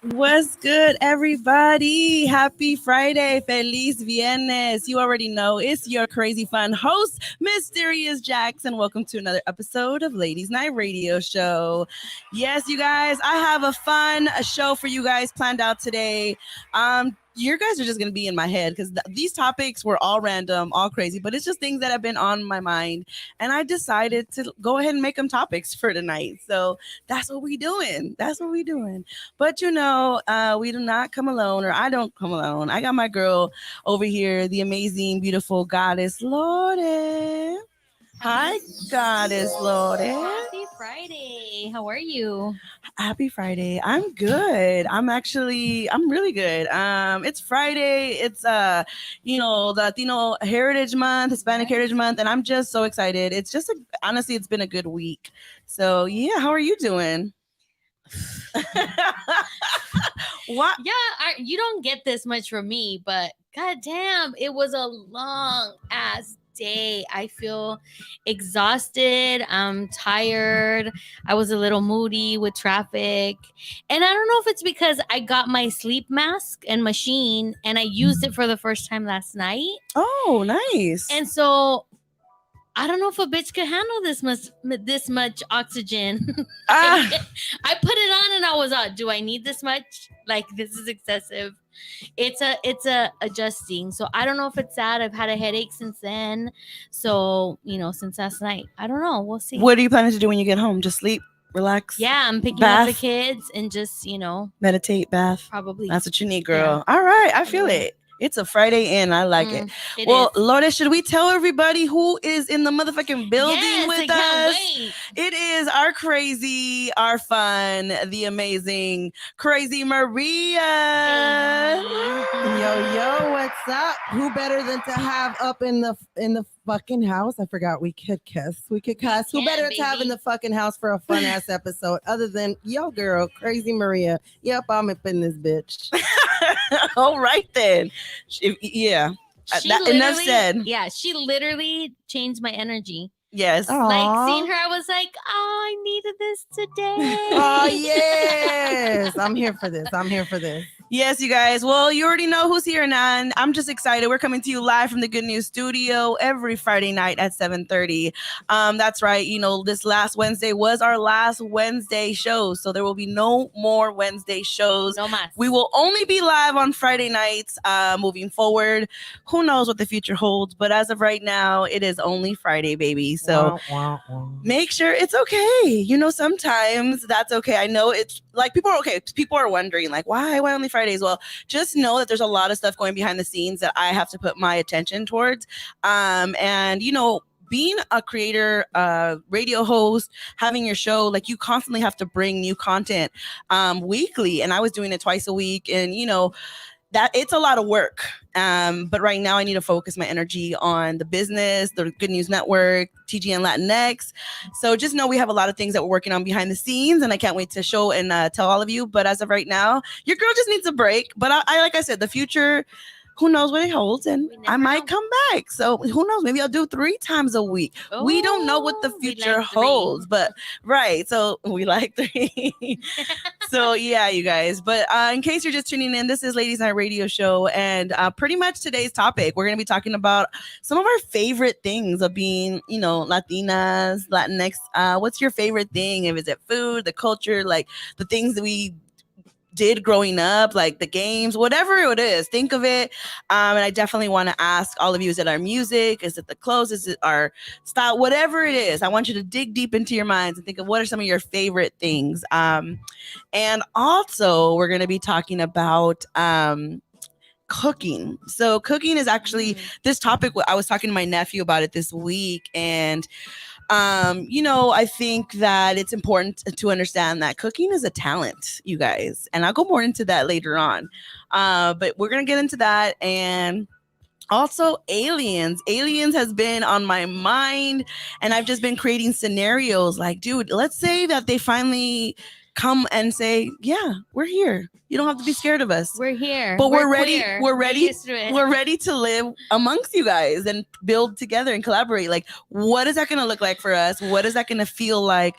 What's good, everybody? Happy Friday. Feliz Viernes. You already know it's your crazy fun host, Mysterious Jackson. Welcome to another episode of Ladies Night Radio Show. Yes, you guys, I have a fun show for you guys planned out today. You guys are just going to be in my head because these topics were all random, all crazy, but it's just things that have been on my mind. And I decided to go ahead and make them topics for tonight. So that's what we doing. That's what we doing. But we do not come alone, or I don't come alone. I got my girl over here, the amazing, beautiful goddess Lorde. Hi, goddess Lorde. Happy Friday. How are you? Happy Friday. I'm good. I'm really good. It's Friday. It's the Latino Heritage Month, Hispanic Heritage Month, and I'm just so excited. It's just honestly, it's been a good week. So yeah, how are you doing? What? Yeah, you don't get this much from me, but goddamn, it was a long ass day. I feel exhausted. I'm tired. I was a little moody with traffic. And I don't know if it's because I got my sleep mask and machine and I used it for the first time last night. Oh, nice. And so I don't know if a bitch could handle this much oxygen. I put it on and I was do I need this much? Like, this is excessive. It's a adjusting. So I don't know if it's that. I've had a headache since then. So, since last night. I don't know. We'll see. What are you planning to do when you get home? Just sleep, relax? Yeah, I'm picking up the kids and just, meditate, bath. Probably. That's what you need, girl. Yeah. All right. I feel it. It's a Friday in. I like it. Well, Lorde, should we tell everybody who is in the motherfucking building with us? Wait. It is our crazy, our fun, the amazing Crazy Maria. Yo, what's up? Who better than to have up in the fucking house? I forgot we could kiss. Who better to have in the fucking house for a fun ass episode other than yo girl, Crazy Maria? Yep, I'm up in this bitch. All right then. Yeah. Enough said. Yeah, she literally changed my energy. Yes. Aww. Like seeing her, I was like, oh, I needed this today. Oh yes. I'm here for this. Yes, you guys. Well, you already know who's here, and I'm just excited. We're coming to you live from the Good News Studio every Friday night at 7:30. That's right. This last Wednesday was our last Wednesday show, so there will be no more Wednesday shows. No mas. We will only be live on Friday nights moving forward. Who knows what the future holds, but as of right now, it is only Friday, baby. So make sure it's okay. Sometimes that's okay. I know it's like people are wondering like, why only Fridays? Well, just know that there's a lot of stuff going behind the scenes that I have to put my attention towards. Being a creator, radio host, having your show, like you constantly have to bring new content weekly. And I was doing it twice a week, and that it's a lot of work. But right now I need to focus my energy on the business, the Good News Network, TGN Latinx. So just know we have a lot of things that we're working on behind the scenes, and I can't wait to show and tell all of you. But as of right now, your girl just needs a break. But I like I said, the future, who knows what it holds, and I might come back. So who knows? Maybe I'll do 3 times a week. Oh, we don't know what the future holds, but right. So we like 3. So yeah, you guys. But in case you're just tuning in, this is Ladies Night Radio Show, and pretty much today's topic, we're going to be talking about some of our favorite things of being, Latinas, Latinx. What's your favorite thing? If is it food, the culture, like the things that we did growing up, like the games, whatever it is, think of it. And I definitely want to ask all of you, is it our music? Is it the clothes? Is it our style? Whatever it is, I want you to dig deep into your minds and think of what are some of your favorite things. And also we're going to be talking about cooking. So cooking is actually this topic. I was talking to my nephew about it this week, and I think that it's important to understand that cooking is a talent, you guys, and I'll go more into that later on. But we're gonna get into that, and also aliens has been on my mind, and I've just been creating scenarios like, dude, let's say that they finally come and say, yeah, we're here. You don't have to be scared of us. We're here. But we're ready. Queer. We're ready. used to it. We're ready to live amongst you guys and build together and collaborate. Like, what is that going to look like for us? What is that going to feel like?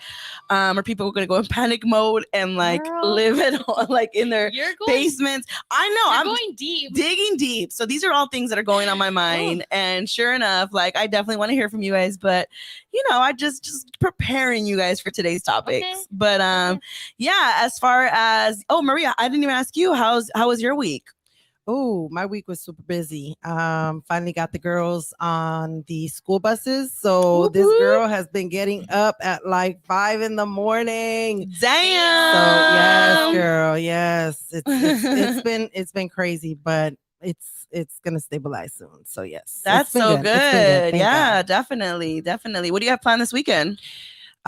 Are people going to go in panic mode and like Girl. live at home, like in their You're going, basements? I know. you're I'm going deep. digging deep. So these are all things that are going on my mind. And sure enough, like I definitely want to hear from you guys. But I just preparing you guys for today's topics. Okay. But yeah, as far as Maria, I didn't even ask you how was your week? Oh, my week was super busy. Finally got the girls on the school buses. So Whoop, this whoop. girl has been getting up at like 5 a.m. Damn. So yes, girl, yes. It's been crazy, but it's gonna stabilize soon. So yes. That's it's been so It's been good. Thank Yeah, God. definitely. What do you have planned this weekend?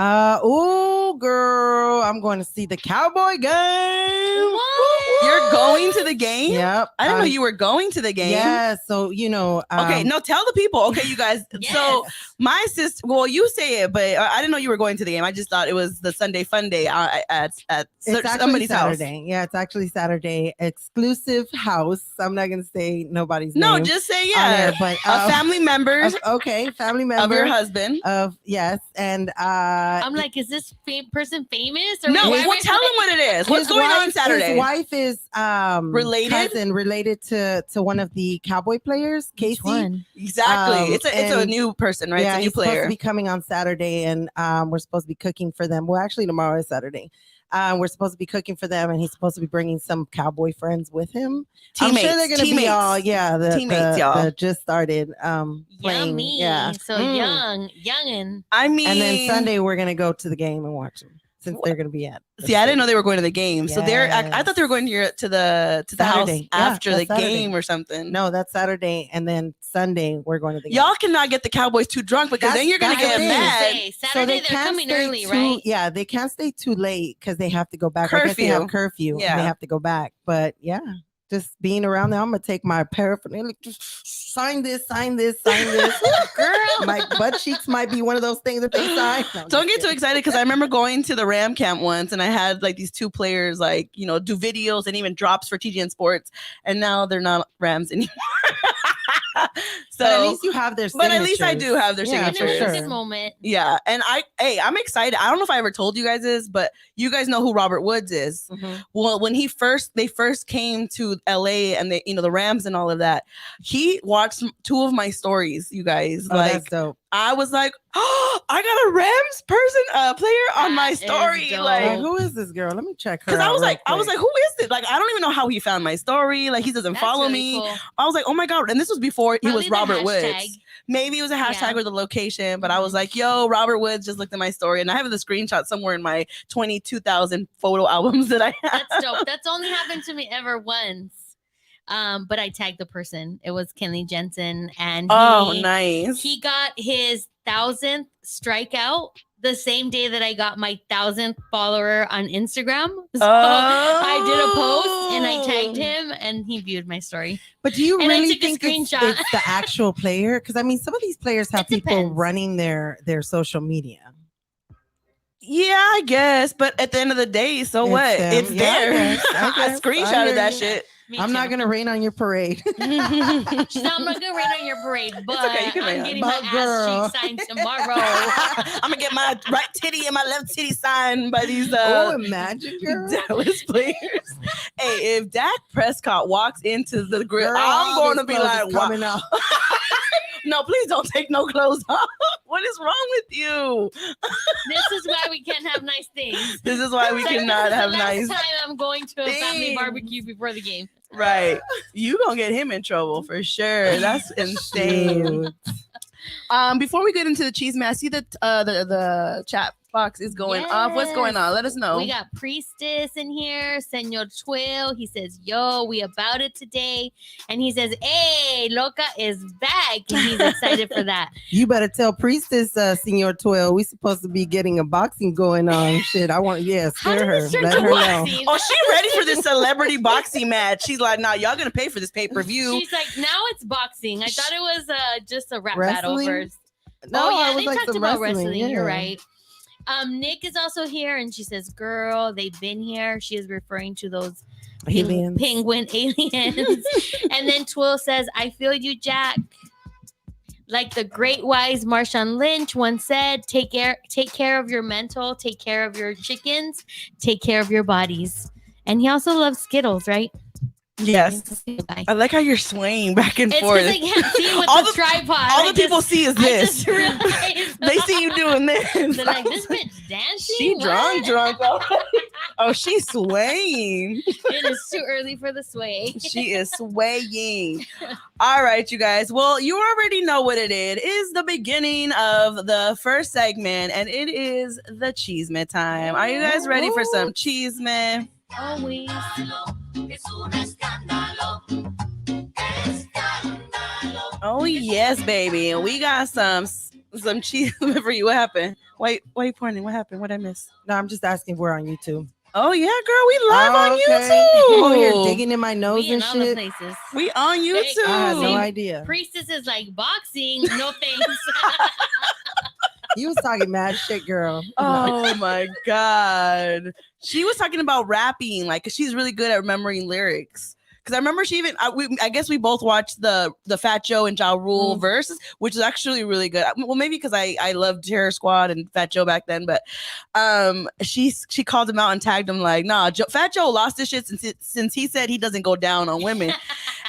Oh girl, I'm going to see the Cowboy game. What? You're going to the game? Yep. I didn't know you were going to the game. Yeah, so Okay, no, tell the people. Okay, you guys. Yes. So my sister, well, you say it, but I didn't know you were going to the game. I just thought it was the Sunday fun day at it's actually somebody's house. Saturday. Yeah, it's actually Saturday. Exclusive house. I'm not gonna say nobody's No, name. just say on yeah. air, but Family members okay, family member of your husband. of yes, and I'm like, is this person famous? Or No, why am well, I tell them what it is. What's his going on wife- Saturday? His wife is Related? related to one of the Cowboy players, Casey. Which one? Exactly. It's a and- new person, right? Yeah, it's a new he's supposed to player. be coming on Saturday, and we're supposed to be cooking for them. Well, actually, tomorrow is Saturday. We're supposed to be cooking for them, and he's supposed to be bringing some Cowboy friends with him. I'm sure they're going to be all Teammates, y'all. the just started playing. Yummy. Yeah. So youngin. I mean, And then Sunday we're going to go to the game and watch them since they're going to be at. the See, I didn't know stadium. they were going to the game. So I thought they were going to the house Saturday. Yeah, after the that's Saturday. game or something. No, that's Saturday, and then Sunday we're going to the game. Y'all cannot get the Cowboys too drunk because then you're gonna That's get the thing. mad. Say, Saturday they're can't coming stay early, too- right? Yeah, they can't stay too late because they have to go back. I guess they have curfew. Yeah. And they have to go back. But yeah, just being around there, I'm gonna take my paraphernalia. Just sign this. Girl. My butt cheeks might be one of those things that they sign. No, I'm Don't just get too kidding. excited because I remember going to the Ram camp once and I had like these two players like do videos and even drops for TGN Sports, and now they're not Rams anymore. So But at least you have their. But at least I signatures. do have their Yeah, And it for was signatures. a sure. good moment. Yeah, and I'm excited. I don't know if I ever told you guys this, but you guys know who Robert Woods is. Mhm. Well, when they first came to LA and they the Rams and all of that, he watched two of my stories. You guys, Oh, like that's dope. I was like, oh, I got a Rams player on my That is story, dope. like. Like, who is this girl? Let me check her. Because I out was real like, quick. who is it? Like, I don't even know how he found my story. Like, he doesn't That's follow really me. cool. I was like, oh my god! And this was before he was Probably the Robert hashtag. Woods. Maybe it was a hashtag Yeah. or the location, but I was like, yo, Robert Woods just looked at my story, and I have the screenshot somewhere in my 22,000 photo albums that I have. That's dope. That's only happened to me ever once. But I tagged the person. It was Kenley Jensen, and Oh, nice. he got his 1,000th strikeout the same day that I got my 1,000th follower on Instagram. So I did a post and I tagged him, and he viewed my story. But do you And I really took a think it's screenshot. the actual player? Because I mean, some of these players have It people depends. running their social media. Yeah, I guess. But at the end of the day, so It's what? them. It's Yeah, I there. guess. I I guess. I screenshotted hear that you. shit. Me I'm too. not gonna rain on your parade. She's not, I'm not gonna rain on your parade, but okay, you can rain I'm on getting it. my But girl. ass cheek signed tomorrow. I'm gonna get my right titty and my left titty signed by these Oh, imagine, girl. Dallas players. Hey, if Dak Prescott walks into the grill, Girl, I'm all going to this be clothes like, is wow. coming out. No, please don't take no clothes off. What is wrong with you? This is why we can't have nice things. This is why we It's like, cannot this is have the nice. last time I'm going to a family things. barbecue before the game. Right. You gonna get him in trouble for sure. That's insane. Dude. Before we get into the cheese man, I see that the chat box is going off. What's going on? Let us know. We got Priestess in here, Senor Twill. He says, yo, we about it today. And he says, hey, Loca is back. And he's excited for that. You better tell Priestess, Senor 12, we supposed to be getting a boxing going on. Shit, I want, How scare did her. this turn Let to her know. boxing? Oh, she ready for this celebrity boxing match. She's like, nah, y'all gonna pay for this pay-per-view. She's like, now it's boxing. I thought it was just a rap battle Wrestling? first. No, oh, yeah, I was they like talked some about wrestling. yeah. You're right. Nick is also here, and she says, "Girl, they've been here." She is referring to those Aliens. penguin aliens. And then Twill says, "I feel you, Jack. Like the great wise Marshawn Lynch once said, take care of your mental, take care of your chickens, take care of your bodies." And he also loves Skittles, right? Yes. I like how you're swaying back and It's forth. because I can't see with All the tripod. All the people see is I this. just realized. They see you doing this. They're like, this bitch dancing? She What? drunk. Oh, she's swaying. It is too early for the sway. She is swaying. All right, you guys. Well, you already know what it is. It is the beginning of the first segment, and it is the Cheesemate time. Are you guys ready for some Cheesemate? Always. Oh yes, baby. We got some cheese for you. What happened? Why you pointing? What happened? What I miss? No, I'm just asking if we're on YouTube. Oh yeah, girl. We live on I'm over here YouTube. digging in my nose We in and all the shit. places. We on YouTube. I had no See? idea. Priestess is like boxing. No thanks. You was talking mad shit, girl. Oh my god. She was talking about rapping, like, 'cause she's really good at remembering lyrics. Because I remember she even, I guess we both watched the Fat Joe and Ja Rule verses, which is actually really good. Well, maybe because I loved Terror Squad and Fat Joe back then, but she called him out and tagged him like, nah, Fat Joe lost his shit since he said he doesn't go down on women.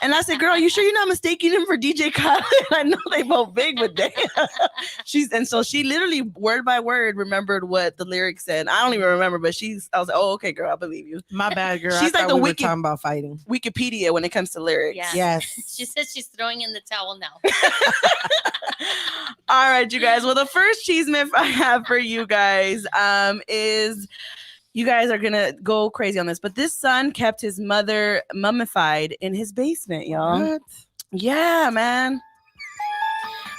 And I said, girl, you sure you're not mistaking him for DJ Khaled? I know they both big, but damn. So she literally word by word remembered what the lyrics said. I don't even remember, but I was like, oh, okay, girl, I believe you. My bad, girl. She's I like thought the we were Wiki- talking about fighting. Wikipedia when it comes to lyrics. Yeah. Yes. She says she's throwing in the towel now. All right, you guys. Well, the first cheese myth I have for you guys is, you guys are gonna go crazy on this, but this son kept his mother mummified in his basement, y'all. What? Yeah, man.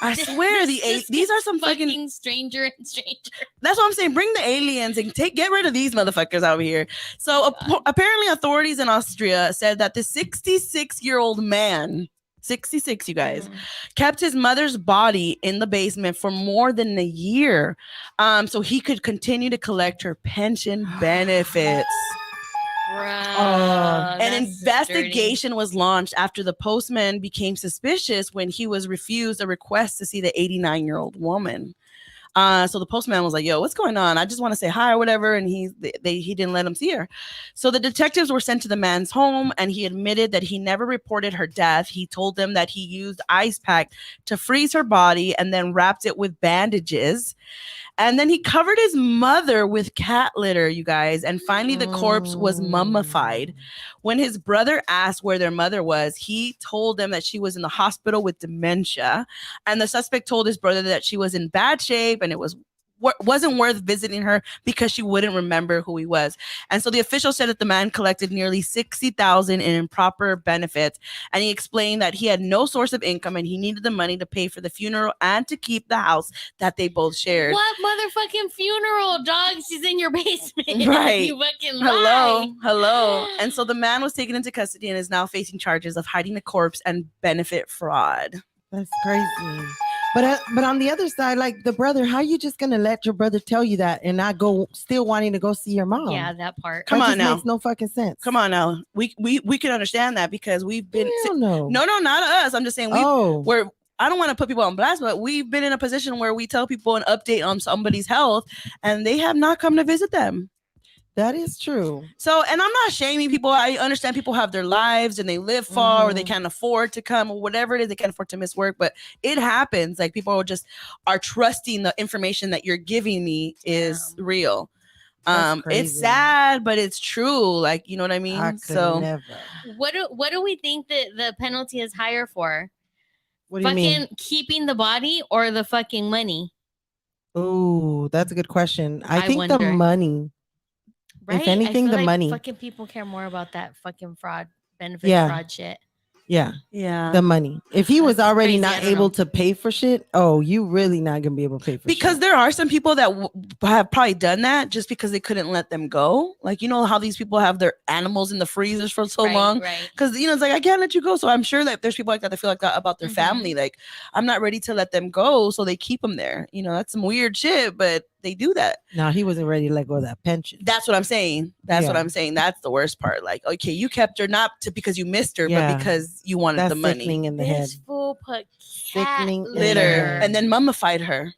I swear these are some fucking stranger and stranger. That's what I'm saying. Bring the aliens and get rid of these motherfuckers out here. So apparently authorities in Austria said that the 66-year-old man, 66, you guys, kept his mother's body in the basement for more than a year, so he could continue to collect her pension benefits. An investigation was launched after the postman became suspicious when he was refused a request to see the 89-year-old woman. So the postman was like, yo, what's going on? I just want to say hi or whatever. And he didn't let him see her. So the detectives were sent to the man's home, and he admitted that he never reported her death. He told them that he used ice pack to freeze her body and then wrapped it with bandages. And then he covered his mother with cat litter, you guys. And finally, the corpse was mummified. When his brother asked where their mother was, he told them that she was in the hospital with dementia. And the suspect told his brother that she was in bad shape and it wasn't worth visiting her because she wouldn't remember who he was. And so the official said that the man collected nearly $60,000 in improper benefits, and he explained that he had no source of income and he needed the money to pay for the funeral and to keep the house that they both shared. What motherfucking funeral, dog? She's in your basement. Right. You fucking lie. Hello. And so the man was taken into custody and is now facing charges of hiding a corpse and benefit fraud. That's crazy. But on the other side, like the brother, how you just gonna let your brother tell you that and not go still wanting to go see your mom? Yeah, that part. Come on now. Makes no fucking sense. Come on now. We can understand that because we've been No, not us. I'm just saying we're I don't want to put people on blast, but we've been in a position where we tell people an update on somebody's health and they have not come to visit them. That is true. So, and I'm not shaming people. I understand people have their lives and they live far or they can't afford to come or whatever it is. They can't afford to miss work, but it happens. Like people are trusting the information that you're giving me is real. It's sad, but it's true. Like, you know what I mean? Never. What do we think that the penalty is higher for? What do you mean? Keeping the body or the fucking money? Oh, that's a good question. I think wonder. the money. Right? If anything, the money. Fucking people care more about that fucking fraud, fraud shit. Yeah. The money. If he was already crazy, not able to pay for shit, you really not gonna be able to pay for because shit. There are some people that have probably done that just because they couldn't let them go. Like, you know how these people have their animals in the freezers for so long? Right. Because, you know, it's like, I can't let you go. So I'm sure that there's people like that feel like that about their family. Like, I'm not ready to let them go. So they keep them there. You know, that's some weird shit, but they do that. No, he wasn't ready to let go of that pension. That's what I'm saying. That's what Yeah. I'm saying. That's the worst part. Like, okay, you kept her not because you missed her, Yeah. but because you wanted That's the money. sickening in the head. This fool put cat Sickening in the Litter, head. and then mummified her.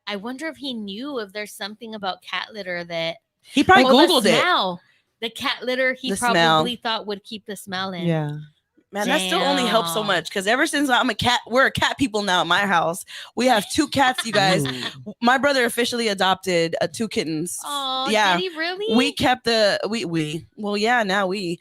I wonder if he knew if there's something about cat litter that He probably the Googled it. smell. The cat litter he The probably thought would keep the smell in. Yeah. Man, that still only helps so Damn. much because ever since we're a cat people now at my house. We have 2 cats, you guys. Ooh. My brother officially adopted 2 kittens. Oh, yeah. did he really? We kept the now we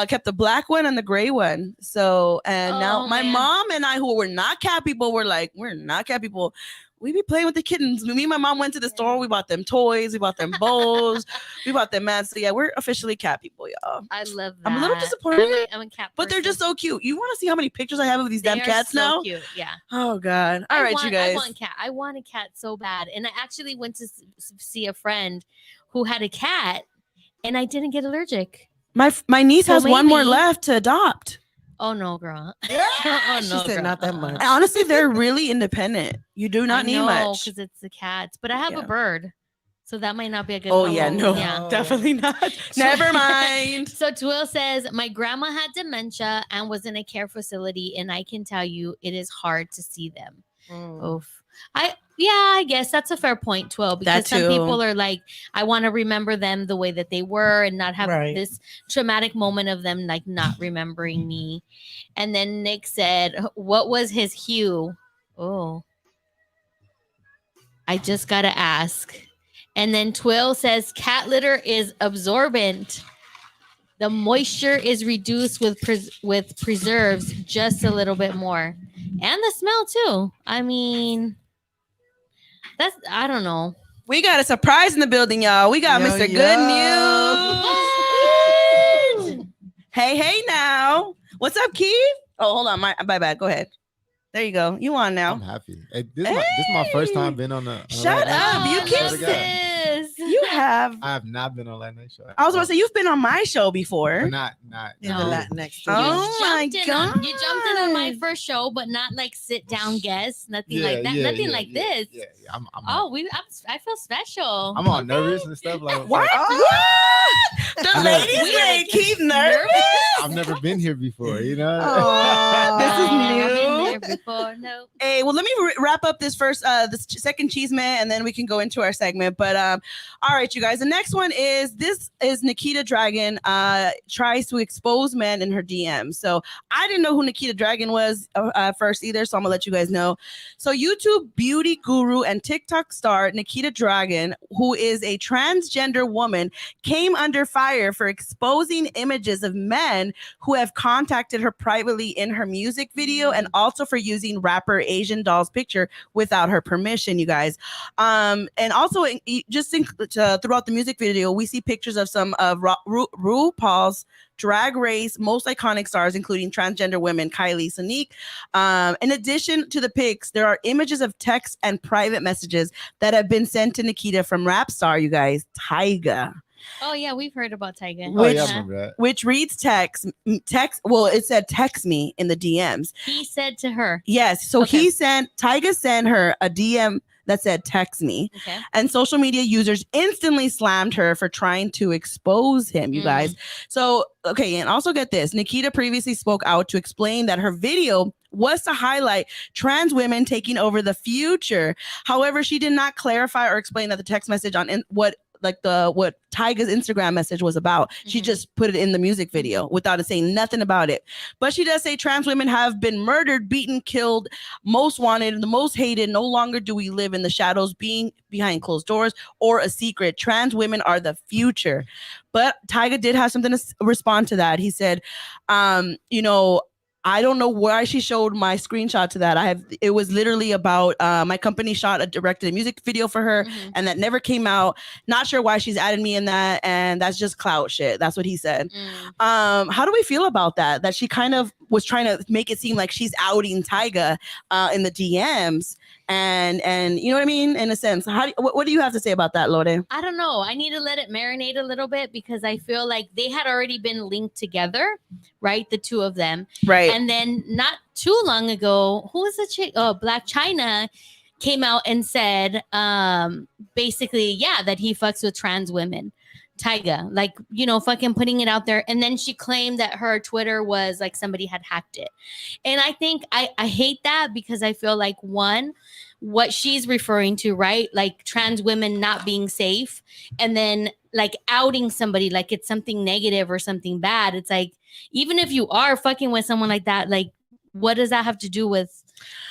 kept the black one and the gray one. So and now Oh, my man. mom and I, who were not cat people, were like, we're not cat people. We be playing with the kittens. Me and my mom went to the store. We bought them toys. We bought them bowls. We bought them mats. So yeah, we're officially cat people, y'all. I love that. I'm a little disappointed, I'm a cat but they're person. just so cute. You want to see how many pictures I have of these They damn are cats so now? Cute. Yeah. Oh God! All right, you guys. I want a cat so bad, and I actually went to see a friend who had a cat, and I didn't get allergic. My niece So has one more maybe- left to adopt. Oh no, girl. Oh, no, she said girl. not that much. And honestly, they're really independent. You do not need much. because it's the cats. But I have Yeah. a bird, so that might not be a good. Oh yeah, no, Yeah. definitely not. Never mind. So Twill says, my grandma had dementia and was in a care facility, and I can tell you it is hard to see them. Oof. I guess that's a fair point, Twill, because That some too. people are like, I want to remember them the way that they were and not have Right. this traumatic moment of them like not remembering me. And then Nick said, what was his hue? Oh, I just gotta ask. And then Twill says cat litter is absorbent. The moisture is reduced with preserves just a little bit more, and the smell too. I mean, I don't know. We got a surprise in the building, y'all. We got Yo, Mr. yo. Good News. Hey now. What's up, Keith? Oh, hold on. My bad. Go ahead. There you go. You on now? I'm happy. Hey, this is my first time being on the. Shut up. You Oh, can't look say- at this. You have. I have not been on Late Night Show. I was going to say you've been on my show before. But not. In the No. Latinx. Oh, my You jumped in on my God. first show, but not like sit down guest, nothing Yeah, like that, yeah, nothing yeah, like yeah, this. Yeah, I'm I feel special. I'm all Okay. nervous and stuff. Like What? like, The I know. ladies We made like Keith nervous. I've never been here before. You know. Aw. This is I've never new. been there before. No. Hey, well, let me wrap up this first, this second cheese man, and then we can go into our segment. But all right, you guys. The next one is Nikita Dragon tries to expose men in her DMs. So I didn't know who Nikita Dragon was first either, so I'm gonna let you guys know. So YouTube beauty guru and TikTok star Nikita Dragon, who is a transgender woman, came under fire for exposing images of men who have contacted her privately in her music video, and also for using rapper Asian Doll's picture without her permission, you guys. And also throughout the music video, we see pictures of some of RuPaul's Drag Race most iconic stars, including transgender women Kylie Sonique. In addition to the pics, there are images of texts and private messages that have been sent to Nikita from rap star, you guys, Tyga. Oh yeah, we've heard about Tyga. Oh Which- yeah, I remember that. Which reads text. Well, it said text me in the DMs. He said to her. Yes. So Okay. Tyga sent her a DM that said text me, Okay. and social media users instantly slammed her for trying to expose him, you Mm. guys. So, okay. And also get this, Nikita previously spoke out to explain that her video was to highlight trans women taking over the future. However, she did not clarify or explain that the text message on what Tyga's Instagram message was about. She Mhm. just put it in the music video without it saying nothing about it. But she does say trans women have been murdered, beaten, killed, most wanted, the most hated. No longer do we live in the shadows, being behind closed doors or a secret. Trans women are the future. But Tyga did have something to respond to that. He said, I don't know why she showed my screenshot to that. It was literally about my company directed a music video for her, Mhm. and that never came out. Not sure why she's added me in that, and that's just clout shit. That's what he said. How do we feel about that? That she kind of was trying to make it seem like she's outing Tyga in the DMs, and you know what I mean, in a sense. What do you have to say about that, Lore? I don't know. I need to let it marinate a little bit because I feel like they had already been linked together, right? The two of them. Right. And then not too long ago, who was the chick? Oh, Black China came out and said, basically, yeah, that he fucks with trans women. Tyga, like, you know, fucking putting it out there. And then she claimed that her Twitter was like somebody had hacked it. And I think I hate that because I feel like, one, what she's referring to, right? Like trans women not being safe, and then like outing somebody like it's something negative or something bad. It's like, even if you are fucking with someone like that, like, what does that have to do with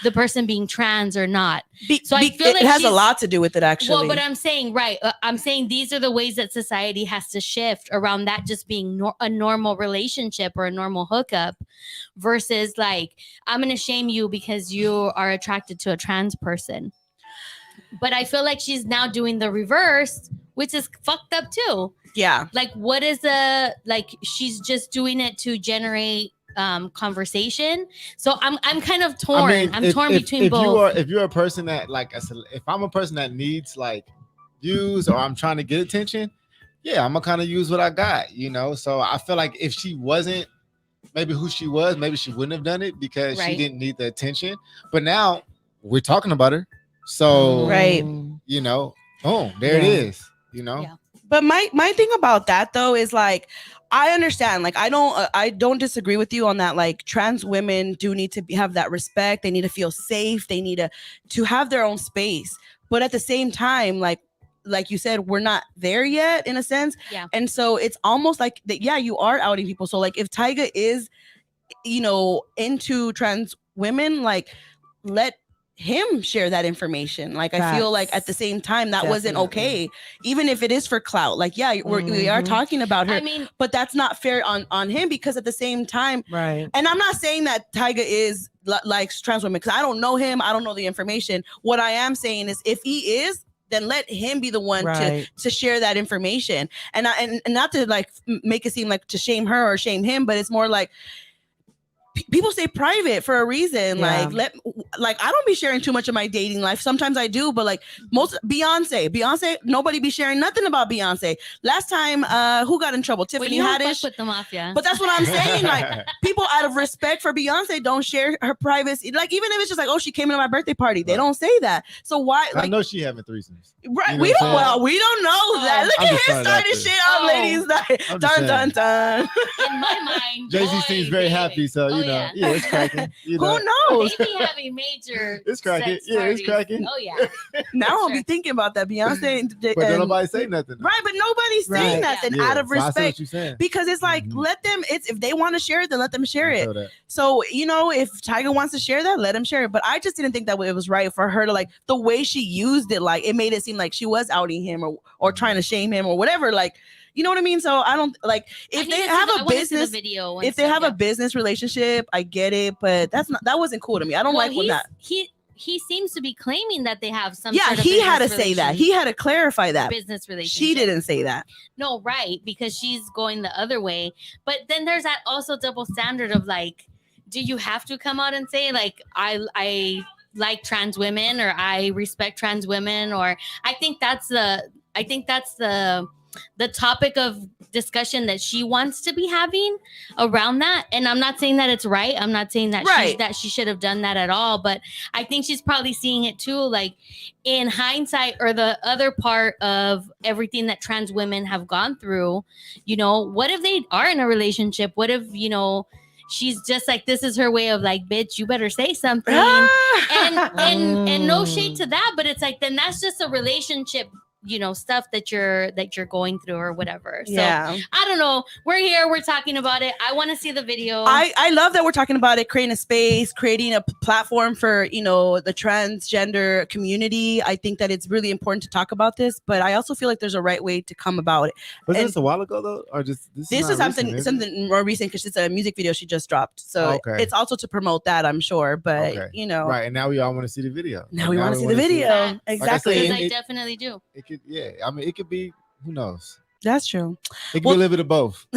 the person being trans or not? So I feel like it has a lot to do with it, actually. Well, but I'm saying, right. I'm saying these are the ways that society has to shift around that just being a normal relationship or a normal hookup versus like, I'm going to shame you because you are attracted to a trans person. But I feel like she's now doing the reverse, which is fucked up too. Yeah. Like, what is like, she's just doing it to generate conversation. So I'm kind of torn. I'm torn between both. If you're a person that, like I said, if I'm a person that needs like views or I'm trying to get attention, yeah, I'm gonna kind of use what I got, you know. So I feel like if she wasn't maybe who she was, maybe she wouldn't have done it because she didn't need the attention. But now we're talking about her, so right, you know, oh, there it is, you know. Yeah. But my thing about that though is like, I understand, like I don't disagree with you on that. Like trans women do need to have that respect. They need to feel safe. They need to have their own space. But at the same time, like you said, we're not there yet in a sense. Yeah. And so it's almost like that. Yeah, you are outing people. So like if Tyga is, you know, into trans women, like let him share that information. Like I feel like at the same time that wasn't okay, even if it is for clout. Like we are talking about her, I mean, but that's not fair on him, because at the same time, right? And I'm not saying that Tyga is likes trans women, because I don't know him, I don't know the information. What I am saying is, if he is, then let him be the one to share that information, and not to like make it seem like to shame her or shame him, but it's more like, people stay private for a reason. Yeah. Like I don't be sharing too much of my dating life. Sometimes I do, but like most Beyonce, nobody be sharing nothing about Beyonce. Last time, who got in trouble? Tiffany Haddish with the mafia. But that's what I'm saying. Like people, out of respect for Beyonce, don't share her privacy. Like even if it's just like, oh, she came to my birthday party, they don't say that. So why? Like, I know she having threesomes. Right? You know we don't know that. Look at him starting shit on ladies' night. Dun dun dun. In my mind, Jay-Z seems very happy. So you know, yeah, it's cracking. You know. Who knows? They be having major. It's cracking. Yeah, it's cracking. Oh yeah. Now I'll be thinking about that, Beyonce. But don't nobody say nothing. Right, but nobody's saying nothing out of respect. So because it's like, let them. It's if they want to share it, then let them share it. So you know, if Tyga wants to share that, let him share it. But I just didn't think that it was right for her to, like, the way she used it. Like it made it seem like she was outing him or trying to shame him or whatever. Like. You know what I mean? So I don't like if they have a business video. If they have a business relationship, I get it, but that wasn't cool to me. I don't like when that he seems to be claiming that they have some. Yeah, sort of he had to say that. He had to clarify that business relationship. She didn't say that. No, right, because she's going the other way. But then there's that also double standard of like, do you have to come out and say like I like trans women or I respect trans women? Or I think that's the topic of discussion that she wants to be having around that. And I'm not saying that it's right. I'm not saying that she should have done that at all. But I think she's probably seeing it too, like in hindsight, or the other part of everything that trans women have gone through. You know, what if they are in a relationship? What if, you know, she's just like, this is her way of like, bitch, you better say something. and no shade to that, but it's like, then that's just a relationship, you know, stuff that you're going through or whatever. So yeah. I don't know. We're here. We're talking about it. I want to see the video. I love that we're talking about it, creating a space, creating a platform for, you know, the transgender community. I think that it's really important to talk about this, but I also feel like there's a right way to come about it. Was this a while ago though? Or just this is something more recent, because it's a music video she just dropped. So it's also to promote that, I'm sure. But you know. Right. And now we all want to see the video. Now we want to see the video. Exactly. Because I definitely do. Yeah, I mean, it could be, who knows? That's true. It could be a little bit of both.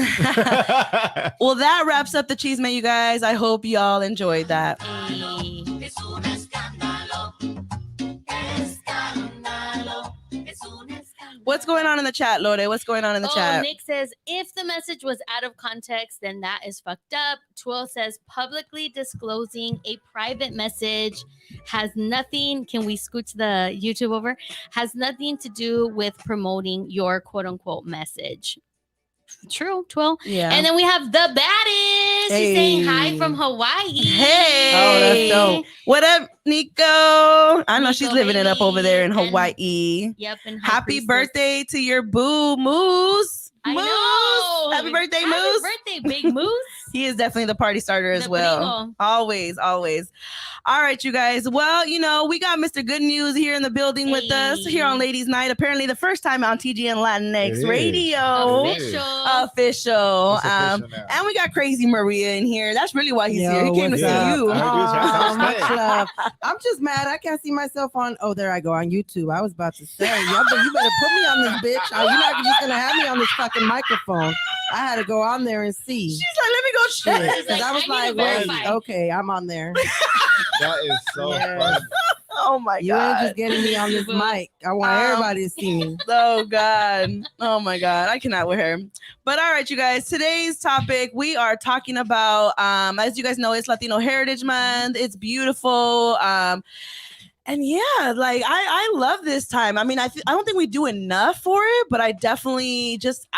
Well, that wraps up the Cheese Man, you guys. I hope y'all enjoyed that. What's What's going on in the chat, Lore? What's going on in the chat? Nick says, if the message was out of context, then that is fucked up. Twill says, publicly disclosing a private message has nothing, can we scooch the YouTube over? Has nothing to do with promoting your quote unquote message. True, Twill. Yeah. And then we have the baddest. She's saying hi from Hawaii. Hey. Oh, that's dope. What up, Nico? I know Nico, she's living it up over there in baby. Hawaii. Yep. And Happy birthday to your boo, Moose. I Moose. know. Happy birthday, Happy Moose. birthday, big Moose. He is definitely the party starter as The well. primo. Always, always. All right, you guys. Well, we got Mr. Good News here in the building with us here on Ladies Night. Apparently the first time on TGN Latinx Radio. Official. Now. And we got Crazy Maria in here. That's really why he's Yo, here. He came to what's see up? you. Much love. I'm just mad. I can't see myself on. Oh, there I go on YouTube. I was about to say, you better put me on this bitch. You're not just gonna have me on this fucking microphone. I had to go on there and see. She's like, let me go check. She's Because I was I need like, to wait, verify. okay, I'm on there. That is so Yes. funny. Oh my You ain't God. just getting me on this mic. I want everybody to see me. Oh God. Oh my God. I cannot with her. But all right, you guys, today's topic, we are talking about, as you guys know, it's Latino Heritage Month. It's beautiful. And yeah, like I love this time. I mean, I don't think we do enough for it, but I definitely just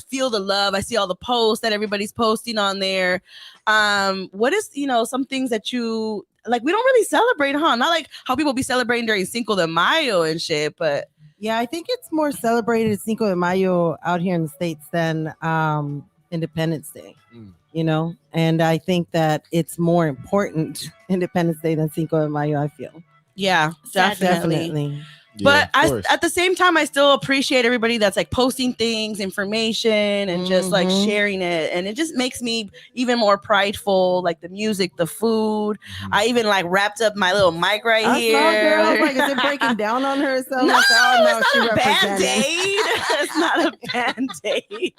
feel the love. I see all the posts that everybody's posting on there. What is, some things that you like, we don't really celebrate, huh? Not like how people be celebrating during Cinco de Mayo and shit, but Yeah, I think it's more celebrated Cinco de Mayo out here in the States than Independence Day. And I think that it's more important Independence Day than Cinco de Mayo, I feel. yeah, definitely. Yeah, But of course. at the same time, I still appreciate everybody that's like posting things, information, and just like Mhm. sharing it. And it just makes me even more prideful, like the music, the food. I even like wrapped up my little mic right I here. saw, girl. I was like, is it breaking down on her or something? No, I said, oh, no, it's she not a representing. band-aid. It's not a band-aid.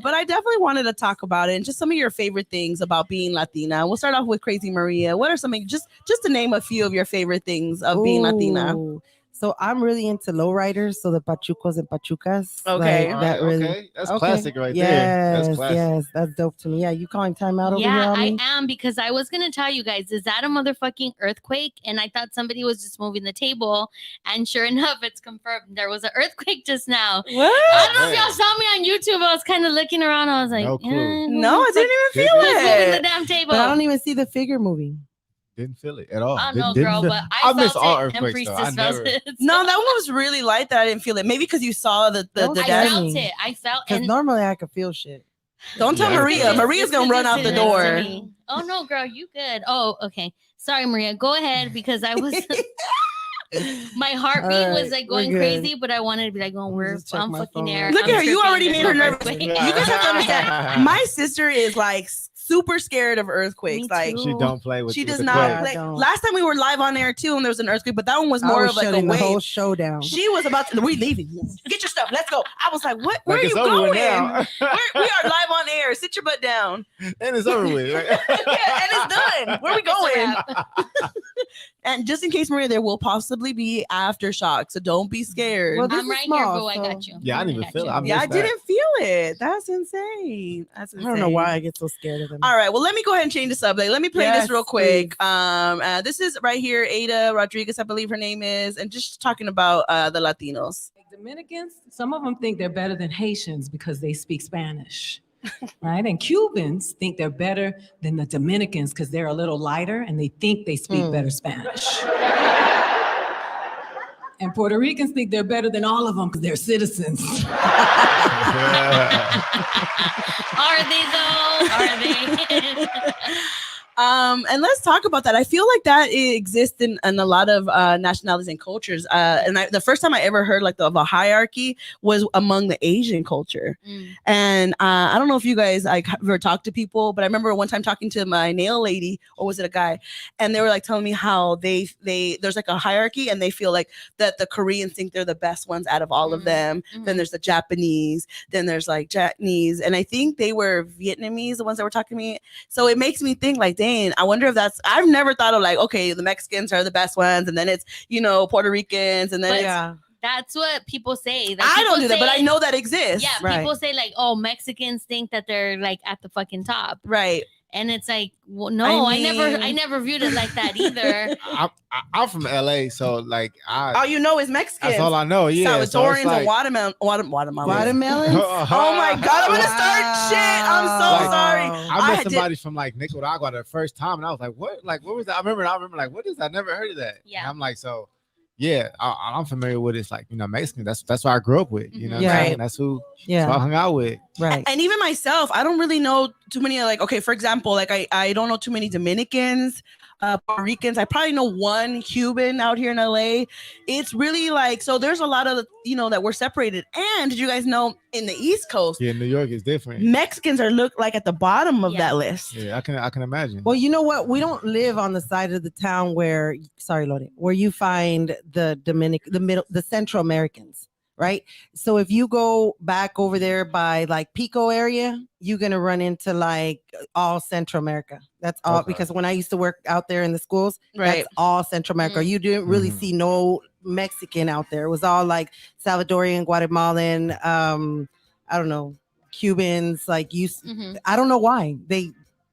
But I definitely wanted to talk about it and just some of your favorite things about being Latina. We'll start off with Crazy Maria. What are some just to name a few of your favorite things of being Latina? Ooh. So I'm really into lowriders, so the pachucos and pachucas. Okay. Like, that really. Okay. That's Okay. classic right yes, there. That's classic. Yes, that's dope to me. Yeah, you calling timeout over here Yeah, on I me? am, because I was gonna tell you guys, is that a motherfucking earthquake? And I thought somebody was just moving the table, and sure enough, it's confirmed there was an earthquake just now. What? I don't know if man. y'all saw me on YouTube. I was kind of looking around. I was like, No clue. eh, No, I didn't even feel who's moving the it. damn table? But I don't even see the figure moving. Didn't feel it at all. I don't know, Didn't girl, feel- but I I miss felt all it, and earthquakes, though. I Priestess felt never- it. No, that one was really light that I didn't feel it. Maybe because you saw the Don't I scare felt me. it. I felt Because and normally I could feel shit. Don't tell Yeah, I Maria. feel it. Maria's gonna run out the Sit next to door. me. Oh no, girl, you good. Oh, okay. Sorry, Maria. Go ahead, because I was my heartbeat All was right, like we're going good. crazy, but I wanted to be like, oh, Let me we're just check on my fucking phone air. real Look I'm at her, you tripping. already made There's her no nervous. earthquake. You guys have to understand. My sister is like super scared of earthquakes. Me Like too. She don't play with she with does the not quake. I play. don't. Last time we were live on air too, and there was an earthquake, but that one was I more was of like a shutting the whole wave. show down. She was about to. We leaving. Get your stuff. Let's go. I was like, what? Where Like, are it's you over with going? now. We are live on air. Sit your butt down. And it's over with. Yeah, and it's done. Where we It's a going? wrap. And just in case, Maria, there will possibly be aftershock, so don't be scared. Well, this I'm is right small, here, boo. I so- got you. Yeah, I didn't even got feel it. you. I yeah, I missed that. didn't feel it. That's insane. That's I insane. don't know why I get so scared of them. All right, well, let me go ahead and change the subject. Let me play Yes, this real quick. This is right here, Ada Rodriguez, I believe her name is, and just talking about the Latinos. Dominicans, some of them think they're better than Haitians because they speak Spanish, right? And Cubans think they're better than the Dominicans because they're a little lighter and they think they speak better Spanish. And Puerto Ricans think they're better than all of them because they're citizens. Are they though? Are they? And let's talk about that. I feel like that exists in a lot of nationalities and cultures. The first time I ever heard like of a hierarchy was among the Asian culture. And I don't know if you guys like ever talked to people, but I remember one time talking to my nail lady, or was it a guy? And they were like telling me how they there's like a hierarchy, and they feel like that the Koreans think they're the best ones out of all of them. Then there's the Japanese, then there's like Japanese, and I think they were Vietnamese, the ones that were talking to me. So it makes me think like, dang, I wonder if I've never thought of like, okay, the Mexicans are the best ones, and then it's, Puerto Ricans, and then But- it's, Yeah. That's what people say. Like, I don't people do that, but I say- know that exists. Yeah, Right. people say like, oh, Mexicans think that they're like at the fucking top, Right. and it's like, well, no, I mean- never viewed it like that either. I'm from LA, so like All you know is Mexicans. that's all I know. Yeah, so Salvadorians it's like, and watermelon. Watermelons? Oh my God, I'm gonna start shit. I'm so Like, sorry. I met I did- somebody from like Nicaragua the first time, and I was like, "What? Like, what was that?" I remember like, "What is that? I never heard of that." Yeah. And I'm like, "So, yeah, I'm familiar with it. It's like, you know, Mexican. That's what I grew up with. You know, Mhm. what I'm Right. saying? That's who I Yeah, hung out with." right. And even myself, I don't really know too many. Like, okay, for example, like I don't know too many Dominicans, Puerto Ricans. I probably know one Cuban out here in LA. It's really like, so there's a lot of, you know, that we're separated. And did you guys know in the East Coast, Yeah, New York is different. Mexicans are look like at the bottom of Yeah. that list. Yeah, I can imagine. Well, you know what? We don't live on the side of the town where, sorry, Lori, where you find the the Central Americans, right? So if you go back over there by like Pico area, you're gonna run into like all Central America. That's all, Okay. because when I used to work out there in the schools, Right. that's all Central America. Mm. You didn't really Mhm. see no Mexican out there. It was all like Salvadorian, Guatemalan, I don't know, Cubans. Like Mhm. I don't know why they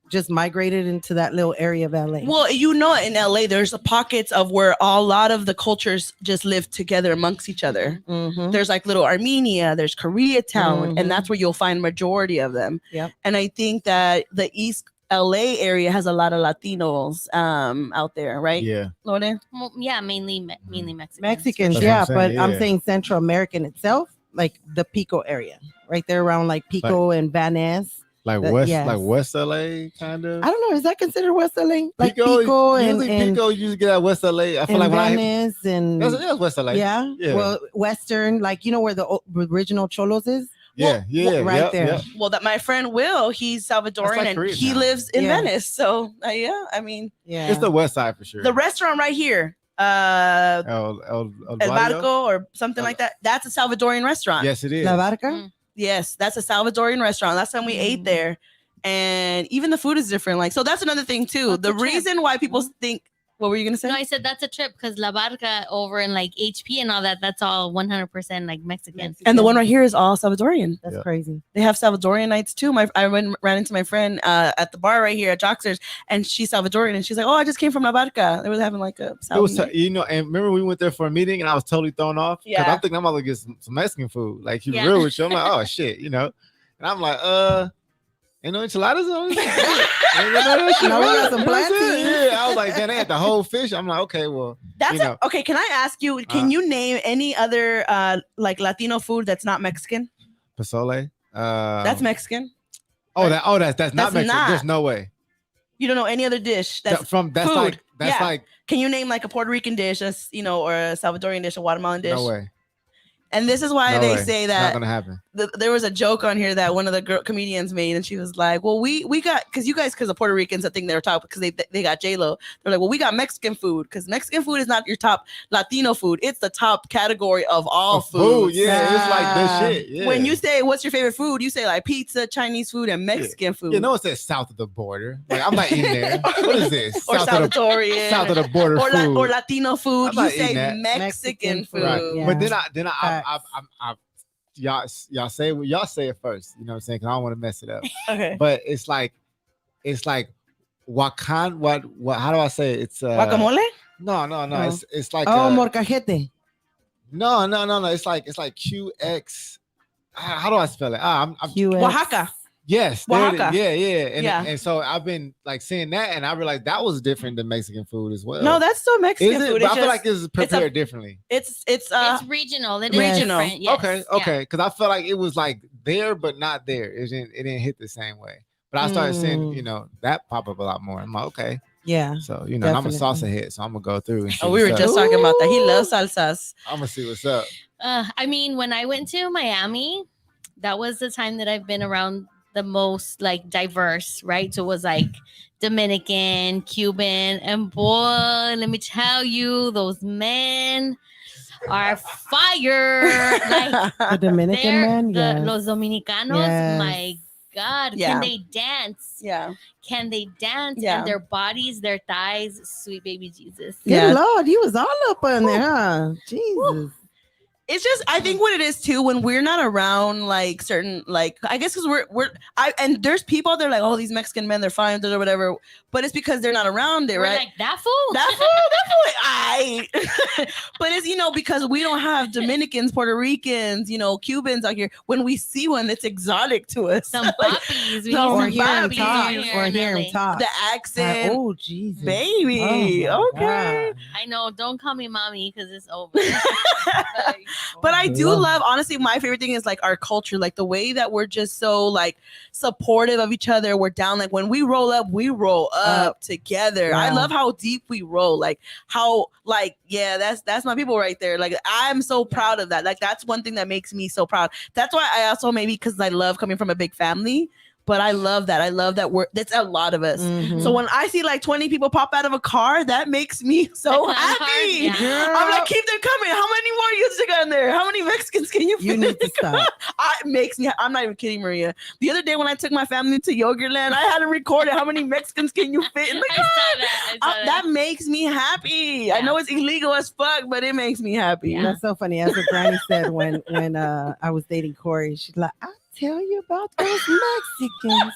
just migrated into that little area of LA. Well, you know, in LA, there's pockets of where a lot of the cultures just live together amongst each other. Mhm. There's like little Armenia, there's Koreatown, Mhm. and that's where you'll find majority of them. Yep. And I think that the East LA area has a lot of Latinos out there, right? Yeah, Lore? Well, yeah, mainly Mexicans. Mexicans, That's what yeah, I'm saying, but I'm yeah. saying Central American itself, like the Pico area, right there around like Pico and Van Ness. like Yes. West LA, kind of. I don't know, is that considered West LA? Like Pico and Pico usually get at West LA. I feel and like when Van I Ness and that's West LA. yeah, Yeah. well, Western, like you know where the original Cholos is, Yeah, yeah, right yep, there. yep. Well, that my friend Will, he's Salvadorian like and Koreatown. he lives in Yeah. Venice. So yeah, I mean, yeah, It's the West Side for sure. the restaurant right here, El El Barrio? Barco or something like that. That's a Salvadorian restaurant. Yes, it is. La Barca. Mm. Yes, that's a Salvadorian restaurant. Last time we ate there, and even the food is different. Like, so that's another thing too. That's The a trip. reason why people think, what were you gonna say? No, I said that's a trip because La Barca over in like HP and all that, that's all 100% like Mexican. And the one right here is all Salvadorian. That's Yeah. crazy. They have Salvadorian nights too. I ran into my friend at the bar right here at Joxers, and she's Salvadorian, and she's like, "Oh, I just came from La Barca." They were having like a It was, Salvadorian night. you know, and remember we went there for a meeting and I was totally thrown off because Yeah. I'm thinking I'm about to get some Mexican food. Like, you Yeah. real with you. I'm like, oh shit, you know, and I'm like, ain't no enchiladas on this? Ain't none of that shit, No, we got right? some You know what I'm saying? plantains. Yeah, I was like, then they had the whole fish. I'm like, okay, well, That's you know. okay. Can I ask you? Can you name any other like Latino food that's not Mexican? Pozole. That's Mexican. that's not That's Mexican. not. There's no way. You don't know any other dish that's That's food. like Yeah. like Can you name like a Puerto Rican dish, that's, you know, or a Salvadorian dish, a Guatemalan dish? no way. And this is why No they way. say It's not that gonna happen. there was a joke on here that one of the comedians made, and she was like, "Well, we got because the Puerto Ricans, I think they were talking because they got J-Lo. They're like, well, we got Mexican food because Mexican food is not your top Latino food; it's the top category of all Food, foods. yeah, it's like Yeah. this shit. Yeah. When you say what's your favorite food, you say like pizza, Chinese food, and Mexican food. no one says south of the border. Like, I'm not eating there. What is this? or South of the Salvadorian, south of the border or, food. or Latino food. I'm You not say eating that. Mexican Mexican food. food. Right. Yeah. But then I Facts. y'all say it first. You know what I'm saying? 'Cause I don't want to mess it up. Okay. But it's like what how do I say it? It's Guacamole? No. No. It's like Oh, morcajete. no. It's like QX. How do I spell it? I'm QX. Oaxaca. yes, there it is. Oaxaca. Yeah. Yeah. And so I've been like seeing that, and I realized that was different than Mexican food as well. No, that's still Mexican is it? food. But It's I feel just- like it's prepared differently. it's It's regional. It is regional. different. Yes. Okay, Yeah. okay. Because I felt like it was like there, but not there. It didn't hit the same way. But I started seeing, that pop up a lot more. I'm like, okay. Yeah. So, I'm a Definitely. salsa head. So I'm gonna go through and see Oh, we were what's just up. talking about that. He loves salsas. I'm gonna see what's up. I mean, when I went to Miami, that was the time that I've been around the most like diverse, right? So it was like Dominican, Cuban, and boy, let me tell you, those men are fire. Like The Dominican they're man. Yeah. los Dominicanos, Yes. my God, Yeah. can they dance? Yeah. Can they dance? Yeah. And their bodies, their thighs, sweet baby Jesus. Good Yeah. Lord, you was all up on there, huh? Jesus. It's just I think what it is too when we're not around like certain like I guess because and there's people out there like, oh, these Mexican men, they're fine or whatever, but it's because they're not around it, We're right? like that fool. I but it's because we don't have Dominicans, Puerto Ricans, Cubans out here. When we see one, it's exotic to us. Some poppies. We need some Or some hear him poppies talk. here Or in hear him LA. talk. the accent, Oh, Jesus. baby. Oh, my Okay. God. I know. Don't call me mommy because it's over. But I do Love love, honestly, my favorite thing is like our culture, like the way that we're just so like supportive of each other. We're down, like when we roll up Up. together. I Yeah. love how deep we roll, like how, like, yeah, that's my people right there. Like I'm so proud of that. Like that's one thing that makes me so proud. That's why I also maybe because I love coming from a big family. But I love that. I love that that's a lot of us. Mhm. So when I see like 20 people pop out of a car, that makes me so Clap happy. hard, yeah. Girl, I'm like, keep them coming. How many more you got in there? How many Mexicans can you fit? you need to stop. It makes me. I'm not even kidding, Maria. The other day when I took my family to Yogurtland, I had to record it. How many Mexicans can you fit in the I car? saw that. I saw That makes me happy. I Yeah. know it's illegal as fuck, but it makes me happy. Yeah. That's so funny. That's what Granny said when I was dating Corey. She's like, I'll tell you about those Mexicans.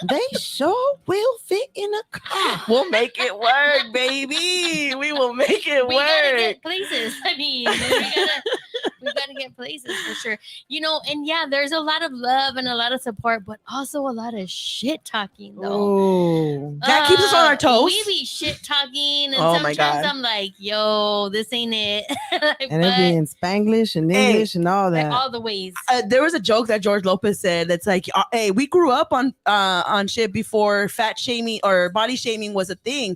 They sure will fit in a car. We'll make it work, baby. We will make it We gotta work. get places. I mean, we gotta get places for sure. And yeah, there's a lot of love and a lot of support, but also a lot of shit talking though. Oh, That keeps us on our toes. We be shit talking, and Oh my sometimes God. I'm like, "Yo, this ain't it." and it'd be in Spanglish and English and all that. all the ways. There was a joke that George Lopez said that's like, hey, we grew up on shit before fat shaming or body shaming was a thing.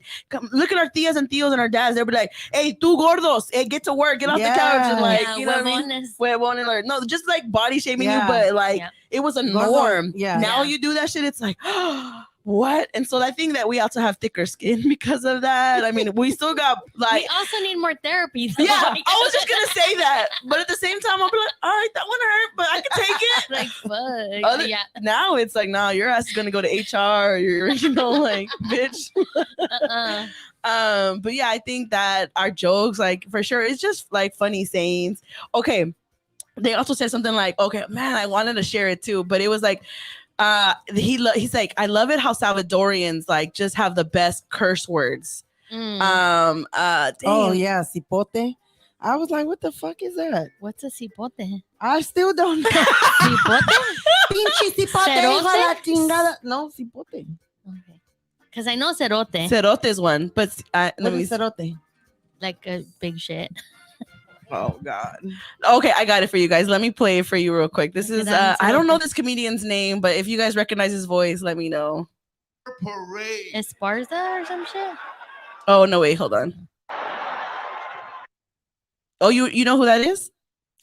Look at our tias and tios and our dads. They'd be like, hey, tú gordos, hey, get to work, get off the couch, and like, Yeah, you know what I mean? huevones. Huevones, or no, just like body shaming Yeah. you, but like Yeah. it was a Gordo, norm. yeah. Now Yeah. you do that shit, it's like, what? And so I think that we also have thicker skin because of that. I mean, we still got like. We also need more therapy. though. Yeah, I was just gonna say that, but at the same time, I'll be like, all right, that one hurt, but I can take it. like fuck. Yeah. Now it's like, nah, your ass is gonna go to HR. Or you're, like, bitch. But yeah, I think that our jokes, like, for sure, it's just like funny sayings. Okay, they also said something like, okay, man, I wanted to share it too, but it was like, he's like, I love it how Salvadorians like just have the best curse words. Mm. Oh Dang. yeah, cipote. I was like, what the fuck is that? What's a cipote? I still don't know. Cipote? Pinche cipote, Cerote? hijo de la chingada. No, cipote. Okay. Because I know cerote, Cerote is one, but let What me is cerote? like a big shit. Oh God. Okay, I got it for you guys. Let me play it for you real quick. This Okay, is that I don't means know okay. this comedian's name, but if you guys recognize his voice, let me know. Parade. Esparza or some shit? Oh no, wait, hold on. Oh, you know who that is?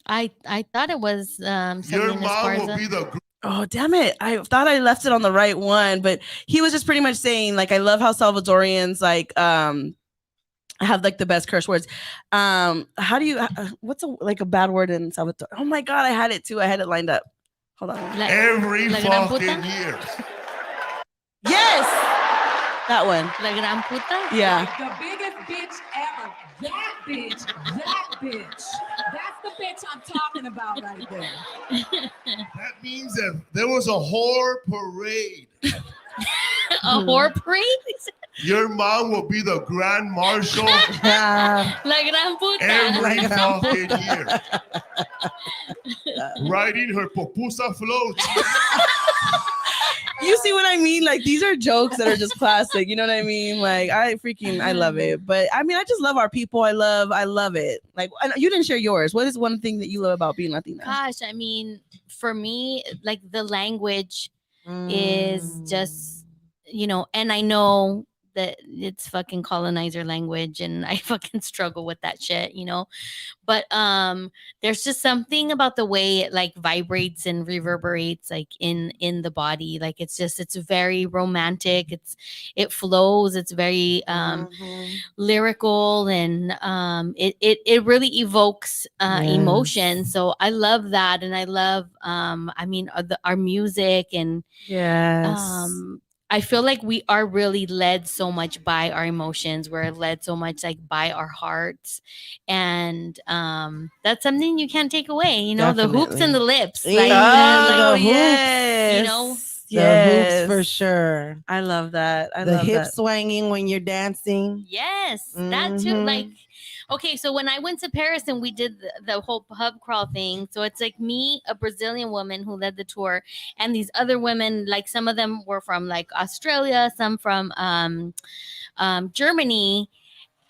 I thought it was Your Selena mom will Esparza. be the Oh, damn it. I thought I left it on the right one, but he was just pretty much saying, like, I love how Salvadorians like have like the best curse words. How do you what's a bad word in Salvador? Oh my God, I had it too. I had it lined up. Hold on. every La gran fucking puta? year. Yes, that one. La gran puta? Yeah. The biggest bitch ever. That bitch. That bitch. That's the bitch I'm talking about right there. That means that there was a whore parade. A whore parade? Your mom will be the grand marshal Ah, La gran puta. every Like fucking year. Riding her pupusa float. You see what I mean? Like, these are jokes that are just classic. You know what I mean? Like, I love it. But I mean, I just love our people. I love it. Like, you didn't share yours. What is one thing that you love about being Latina? Gosh, I mean, for me, like the language is just, and I know that it's fucking colonizer language and I fucking struggle with that shit, but there's just something about the way it like vibrates and reverberates like in the body. Like it's very romantic. It flows. It's very lyrical, and it really evokes emotion. So I love that, and I love our music, and Yes. I feel like we are really led so much by our emotions. We're led so much like by our hearts. And that's something you can't take away. You know, the hoops Definitely. and the lips. Yeah. Like, Oh, the hoops, yes. you know, The hoops Yes. for sure. I love that. I The love hip that. swinging when you're dancing. yes, that too. Mhm. Like, okay, so when I went to Paris and we did the whole pub crawl thing, so it's like me, a Brazilian woman who led the tour, and these other women, like some of them were from like Australia, some from Germany,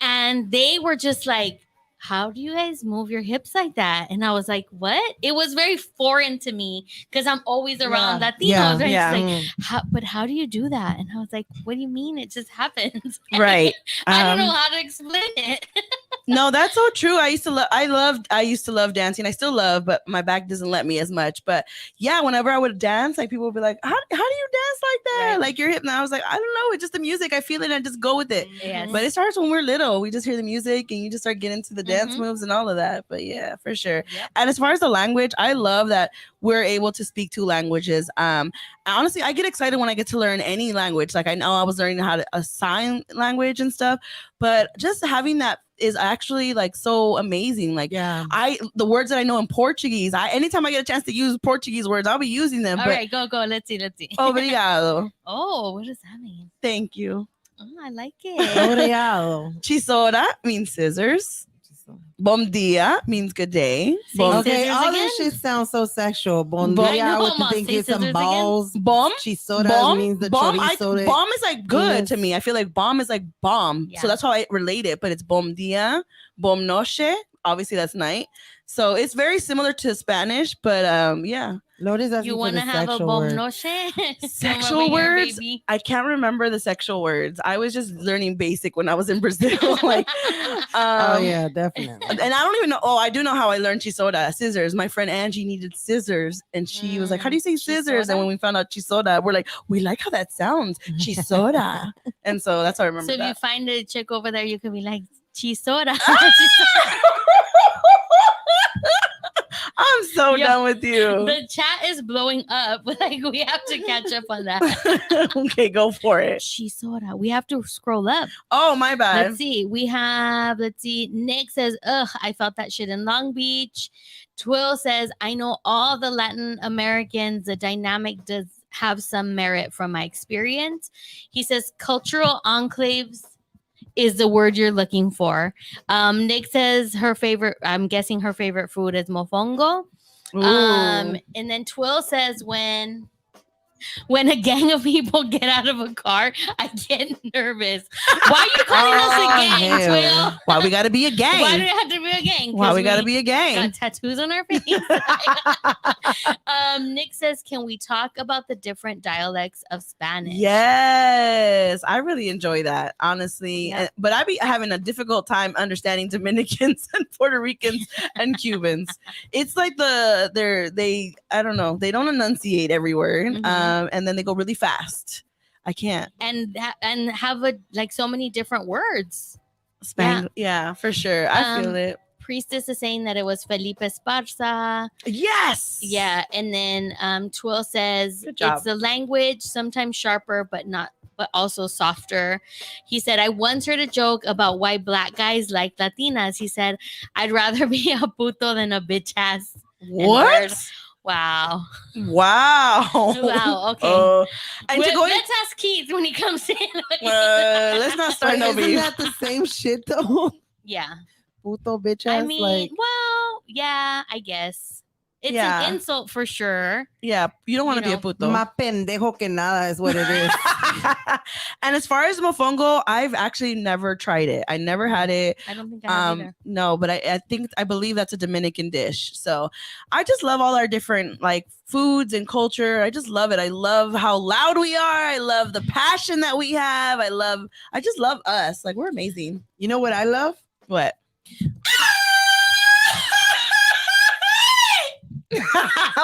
and they were just like, how do you guys move your hips like that? And I was like, what? It was very foreign to me because I'm always around Latinos. Yeah. Right? Yeah. It's like, but how do you do that? And I was like, what do you mean? It just happens. Right. I don't know how to explain it. No, that's so true. I used to love dancing. I still love, but my back doesn't let me as much. But yeah, whenever I would dance, like people would be like, how do you dance like that? Right. Like you're hip. And I was like, I don't know. It's just the music. I feel it and I just go with it. Yes. But it starts when we're little. We just hear the music and you just start getting into the dance Mhm. moves and all of that. But yeah, for sure. Yep. And as far as the language, I love that we're able to speak two languages. Honestly, I get excited when I get to learn any language. Like I know I was learning how to a sign language and stuff, but just having that is actually like so amazing. Like Yeah. the words that I know in Portuguese, anytime I get a chance to use Portuguese words, I'll be using them. All but right, go. Let's see. Obrigado. Oh, what does that mean? Thank you. Oh, I like it. Obrigado. Chisora means scissors. Bom dia means good day. Say Bom, scissors Okay, all again? this shit sounds so sexual. Bon Bon- dia, I would Come on, think say it's some scissors again. balls. Bomb? Chisora bomb, means the bomb, chorizo. bomb is like good to Yes. me. I feel like bomb is like bomb. Yeah. So that's how I relate it. But it's bom dia, bom noche. Obviously, that's night. So it's very similar to Spanish, but yeah. Lourdes asking You for want the to have a sexual bom word. noche? Sexual Come over here, words? baby. I can't remember the sexual words. I was just learning basic when I was in Brazil. Like, Oh yeah, definitely. And I don't even know. Oh, I do know how I learned chisoda, scissors. My friend Angie needed scissors, and she was like, "How do you say scissors?" And chisoda? when we found out chisoda, we're like, "We like how that sounds, chisoda." And so that's how I remember So if you that. find a chick over there, you can be like, chisora. I'm so Yo, done with you. The chat is blowing up. Like, we have to catch up on that. Okay, go for it. Chisora. We have to scroll up. Oh, my bad. Let's see. Nick says, ugh, I felt that shit in Long Beach. Twill says, I know all the Latin Americans. The dynamic does have some merit from my experience. He says, cultural enclaves is the word you're looking for. Nick says I'm guessing her favorite food is mofongo. Ooh. And then Twill says when a gang of people get out of a car, I get nervous. Why are you calling us a gang, hell. Twill? Why we gotta be a gang? Why do it have to be a gang? Why 'Cause we gotta be a gang? got tattoos on our face. Nick says, can we talk about the different dialects of Spanish? Yes, I really enjoy that, honestly. Yeah. But I be having a difficult time understanding Dominicans and Puerto Ricans and Cubans. It's like I don't know, they don't enunciate every word, Mhm. and then they go really fast. I can't. And have so many different words. Yeah, for sure. I feel it. Priestess is saying that it was Felipe Esparza. Yes. Yeah, and then Twill says Good job. it's the language, sometimes sharper, but also softer. He said, I once heard a joke about why black guys like Latinas. He said, I'd rather be a puto than a bitch ass. What? Wow. Wow. Wow. Okay. And to go in, Let's ask Keith when he comes in. let's not start But no isn't beef. that the same shit though? Yeah. Puto bitch I ass, mean, like well, yeah, I guess. It's Yeah. an insult for sure. Yeah, you don't want to You be a know, puto. más pendejo que nada is what it is. And as far as mofongo, I've actually never tried it. I never had it. I don't think I have either. No, but I believe that's a Dominican dish. So I just love all our different like foods and culture. I just love it. I love how loud we are. I love the passion that we have. I just love us. Like we're amazing. You know what I love? What?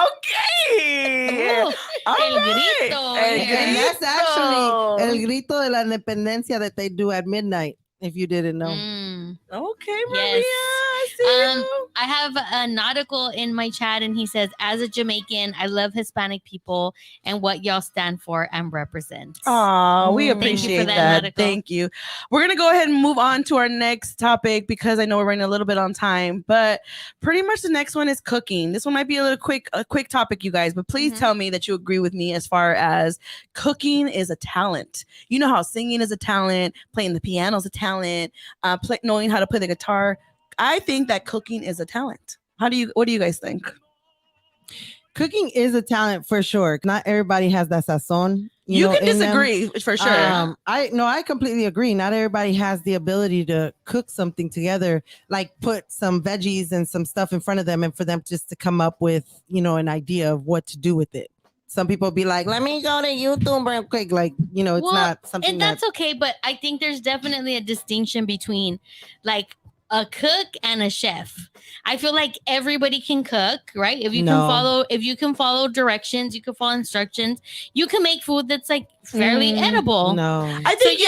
Okay. Ooh, All el right. grito. El Yeah. And that's grito. actually el grito de la independencia that they do at midnight. If you didn't know. Mm. Okay, Yes. Maria. I I have a nautical in my chat, and he says, as a Jamaican, I love Hispanic people and what y'all stand for and represent. Oh, we Thank you for appreciate that, that. Nautical. Thank you. We're going to go ahead and move on to our next topic because I know we're running a little bit on time, but pretty much the next one is cooking. This one might be a quick topic, you guys, but please tell me that you agree with me as far as cooking is a talent. You know how singing is a talent, playing the piano is a talent, knowing how to play the guitar. I think that cooking is a talent. What do you guys think? Cooking is a talent for sure. Not everybody has that sazon. You know, can in them. disagree for sure. I completely agree. Not everybody has the ability to cook something together, like put some veggies and some stuff in front of them, and for them just to come up with, an idea of what to do with it. Some people be like, let me go to YouTube real quick. Like, it's not something and that's okay, but I think there's definitely a distinction between like a cook and a chef. I feel like everybody can cook, right? If you can follow directions, you can follow instructions, you can make food that's like fairly edible. No. I think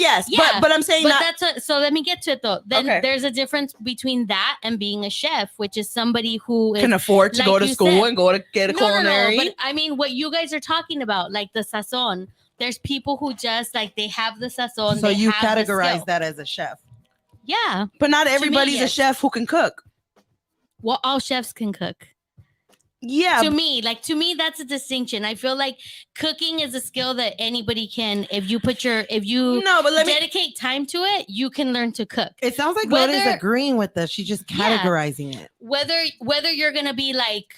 yes. Yeah, but I'm saying so let me get to it though. Then there's a difference between that and being a chef, which is somebody who can afford to go to school and go to get a culinary. No, but I mean what you guys are talking about, like the sazon. There's people who just like they have the sazon. So you categorize that as a chef. Yeah. But not everybody's a chef who can cook. Well, all chefs can cook. Yeah. To me, that's a distinction. I feel like cooking is a skill that anybody can, if you dedicate time to it, you can learn to cook. It sounds like Loda's agreeing with us. She's just categorizing it. Whether you're gonna be like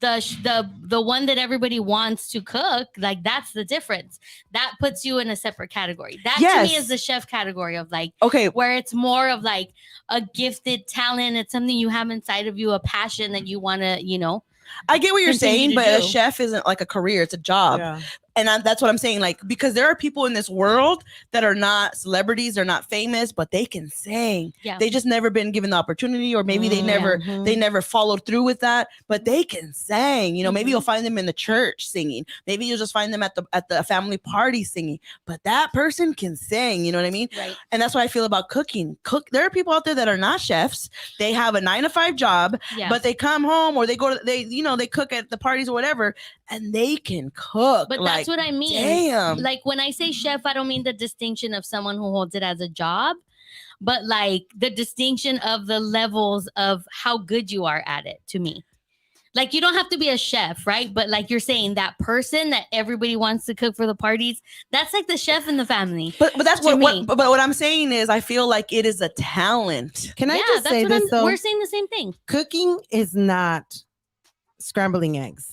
the one that everybody wants to cook, like that's the difference. That puts you in a separate category. That to me is the chef category of like, where it's more of like a gifted talent. It's something you have inside of you, a passion that you want to, I get what you're saying, but a chef isn't like a career; it's a job. Yeah. And that's what I'm saying. Like, because there are people in this world that are not celebrities, they're not famous, but they can sing. Yeah. They just never been given the opportunity, or maybe they never followed through with that, but they can sing. Maybe you'll find them in the church singing. Maybe you'll just find them at the family party singing. But that person can sing. You know what I mean? Right. And that's what I feel about cooking. There are people out there that are not chefs. They have a 9-to-5 job, but they come home or they cook at the parties or whatever, and they can cook. But that's what I mean. Damn. Like when I say chef, I don't mean the distinction of someone who holds it as a job, but like the distinction of the levels of how good you are at it to me. Like you don't have to be a chef, right? But like you're saying, that person that everybody wants to cook for the parties, that's like the chef in the family. But that's what I'm saying is I feel like it is a talent. Can I just say this though? We're saying the same thing. Cooking is not scrambling eggs.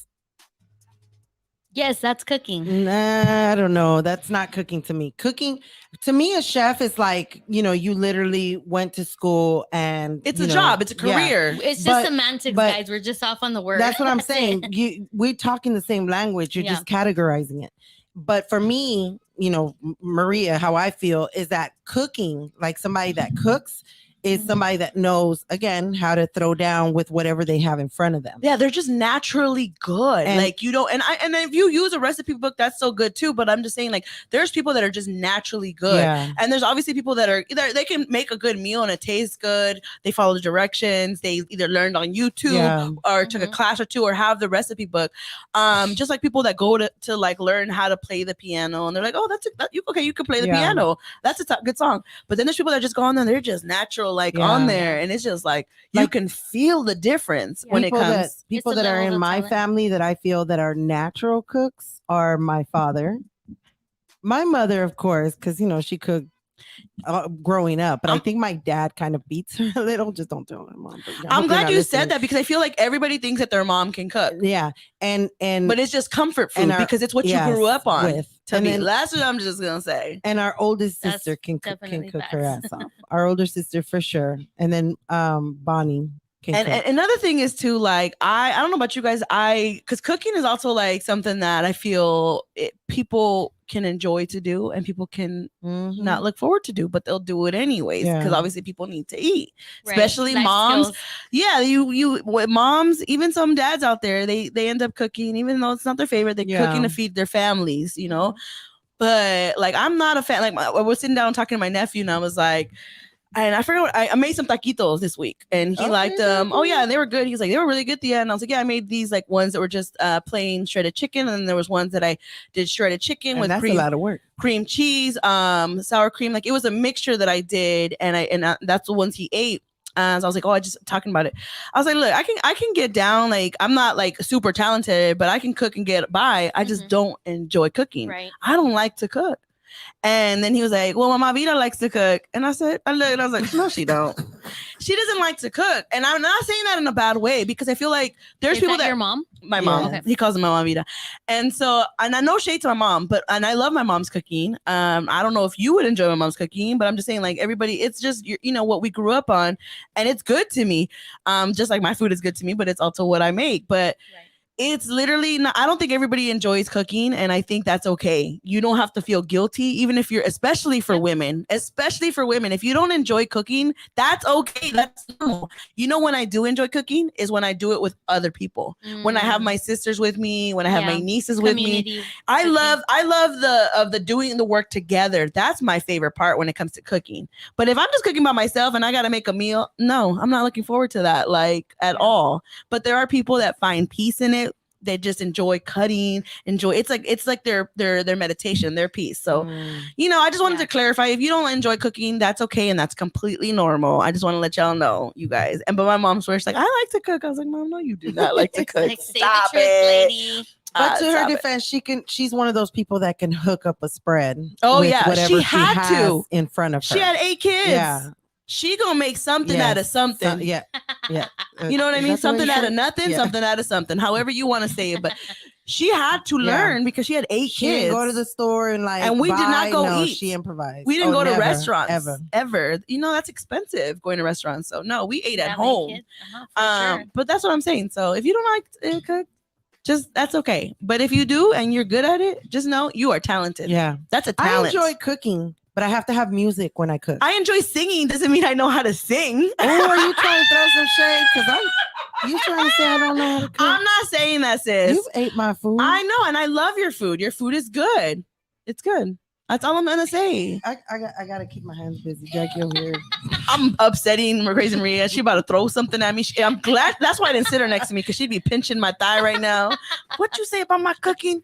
Yes, that's cooking. Nah, I don't know. That's not cooking to me. Cooking to me, a chef is like, you literally went to school and it's a job. It's a career. Yeah. It's just semantics, guys. We're just off on the word. That's what I'm saying. We're talking the same language. You're just categorizing it. But for me, Maria, how I feel is that cooking, like somebody that cooks, is somebody that knows, again, how to throw down with whatever they have in front of them. Yeah, they're just naturally good. And like you don't, and if you use a recipe book, that's so good too. But I'm just saying, like, there's people that are just naturally good. Yeah. And there's obviously people that are either they can make a good meal and it tastes good. They follow the directions. They either learned on YouTube or took a class or two or have the recipe book. Just like people that go to like learn how to play the piano and they're like, oh, you can play the piano. That's a good song. But then there's people that just go on there and they're just natural. On there, and it's just like you can feel the difference when it comes. People that are in my family that I feel that are natural cooks are my father, my mother, of course, because she cooked growing up, but I think my dad kind of beats her a little. Just don't tell my mom. I'm glad you said that because I feel like everybody thinks that their mom can cook. Yeah, and but it's just comfort food because it's what you grew up on. That's what I'm just gonna say. And our oldest sister can cook her ass off. Our older sister for sure, and then Bonnie. And another thing is too, like I don't know about you guys, because cooking is also like something that I feel people can enjoy to do and people can not look forward to do, but they'll do it anyways because obviously people need to eat, especially moms. Skills. Yeah, you with moms, even some dads out there, they end up cooking even though it's not their favorite. They're cooking to feed their families, But like I'm not a fan. Like I was sitting down talking to my nephew and I was like, And I forgot I made some taquitos this week, and he liked them. Oh yeah, and they were good. He's like, they were really good. And I was like, yeah, I made these like ones that were just plain shredded chicken, and then there was ones that I did shredded chicken And with that's cream, a lot of work. cream cheese, sour cream. Like it was a mixture that I did, and that's the ones he ate. So I was like, oh, I just talking about it. I was like, look, I can get down. Like I'm not like super talented, but I can cook and get by. I just don't enjoy cooking. Right. I don't like to cook. And then he was like, well, Mama Vida likes to cook. And I said, I looked and I was like, no, she don't. She doesn't like to cook. And I'm not saying that in a bad way, because I feel like there's Is people that that your mom? my mom, Okay. he calls her Mama Vida. And so, and I know shade to my mom, and I love my mom's cooking. I don't know if you would enjoy my mom's cooking, but I'm just saying, like, everybody, it's just, you know, what we grew up on, and it's good to me. Just like my food is good to me, but it's also what I make. But it's literally not, I don't think everybody enjoys cooking, and I think that's okay. You don't have to feel guilty, even if you're, especially for women, if you don't enjoy cooking, that's okay. That's normal. You know, when I do enjoy cooking is when I do it with other people. When I have my sisters with me, when I have my nieces with me. I love the doing the work together. That's my favorite part when it comes to cooking. But if I'm just cooking by myself and I got to make a meal, no, I'm not looking forward to that, like, at all. But there are people that find peace in it. They just enjoy cutting, it's like their meditation, their peace. So, you know, I just wanted to clarify, if you don't enjoy cooking, that's okay. And that's completely normal. I just want to let y'all know, you guys. But my mom swears, like, I like to cook. I was like, Mom, no, you do not like to cook. Like, say the truth, lady. But to her defense, she's one of those people that can hook up a spread. Oh with yeah, whatever she had to in front of her. She had 8 kids. Yeah. She gonna make something out of something. Yeah. You know what I mean? Something out of nothing, something out of something. However you want to say it, but she had to learn because she had 8 kids. She didn't go to the store and like, and we did not go eat. She improvised. We didn't go to never, restaurants ever. You know, that's expensive, going to restaurants. So no, we ate at home. Sure. But that's what I'm saying. So if you don't like to cook, just that's okay. But if you do and you're good at it, just know you are talented. Yeah, that's a talent. I enjoy cooking, but I have to have music when I cook. I enjoy singing. Doesn't mean I know how to sing. Oh, are you trying to throw some shade? Because you trying to say I don't know how to cook? I'm not saying that, sis. You ate my food. I know, and I love your food. Your food is good. It's good. That's all I'm gonna say. I gotta keep my hands busy. Jackie over here. I'm upsetting Crazy Maria. She about to throw something at me. I'm glad. That's why I didn't sit her next to me, because she'd be pinching my thigh right now. What you say about my cooking?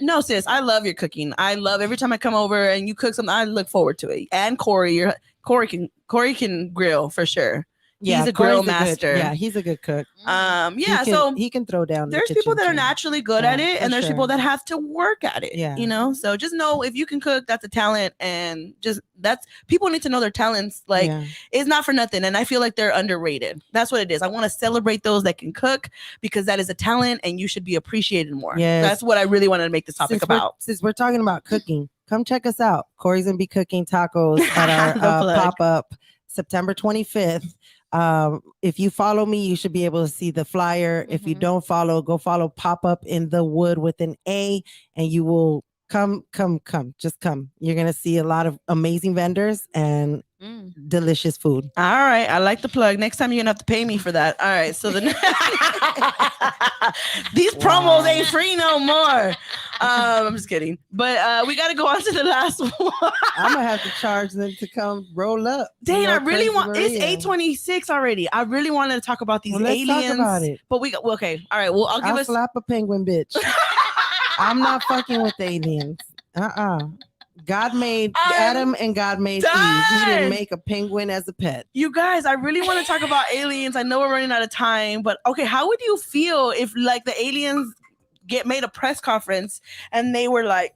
No, sis. I love your cooking. I love every time I come over and you cook something. I look forward to it. And Corey can grill for sure. He's a grill master. He's a good cook. So he can throw down. There's people that are naturally good at it, and there's people that have to work at it. Yeah, you know. So just know, if you can cook, that's a talent, and people need to know their talents. Like, it's not for nothing, and I feel like they're underrated. That's what it is. I want to celebrate those that can cook, because that is a talent, and you should be appreciated more. Yes. That's what I really wanted to make this topic about. Since we're talking about cooking, come check us out. Corey's gonna be cooking tacos at our pop-up September 25th. If you follow me, you should be able to see the flyer. If you don't follow, go follow Pop Up in the Wood with an A, and you will come. Just come. You're gonna see a lot of amazing vendors and delicious food. All right, I like the plug. Next time you're gonna have to pay me for that. All right, so these promos ain't free no more. I'm just kidding, but we got to go on to the last one. I'm gonna have to charge them to come roll up. Dang, I really want. It's 8:26 already. I really wanted to talk about these aliens. Let's talk about it. But okay. All right. Well, I'll slap a penguin, bitch. I'm not fucking with aliens. God made Adam and God made Eve. He didn't make a penguin as a pet. You guys, I really want to talk about aliens. I know we're running out of time, but okay, how would you feel if, like, the aliens made a press conference and they were like,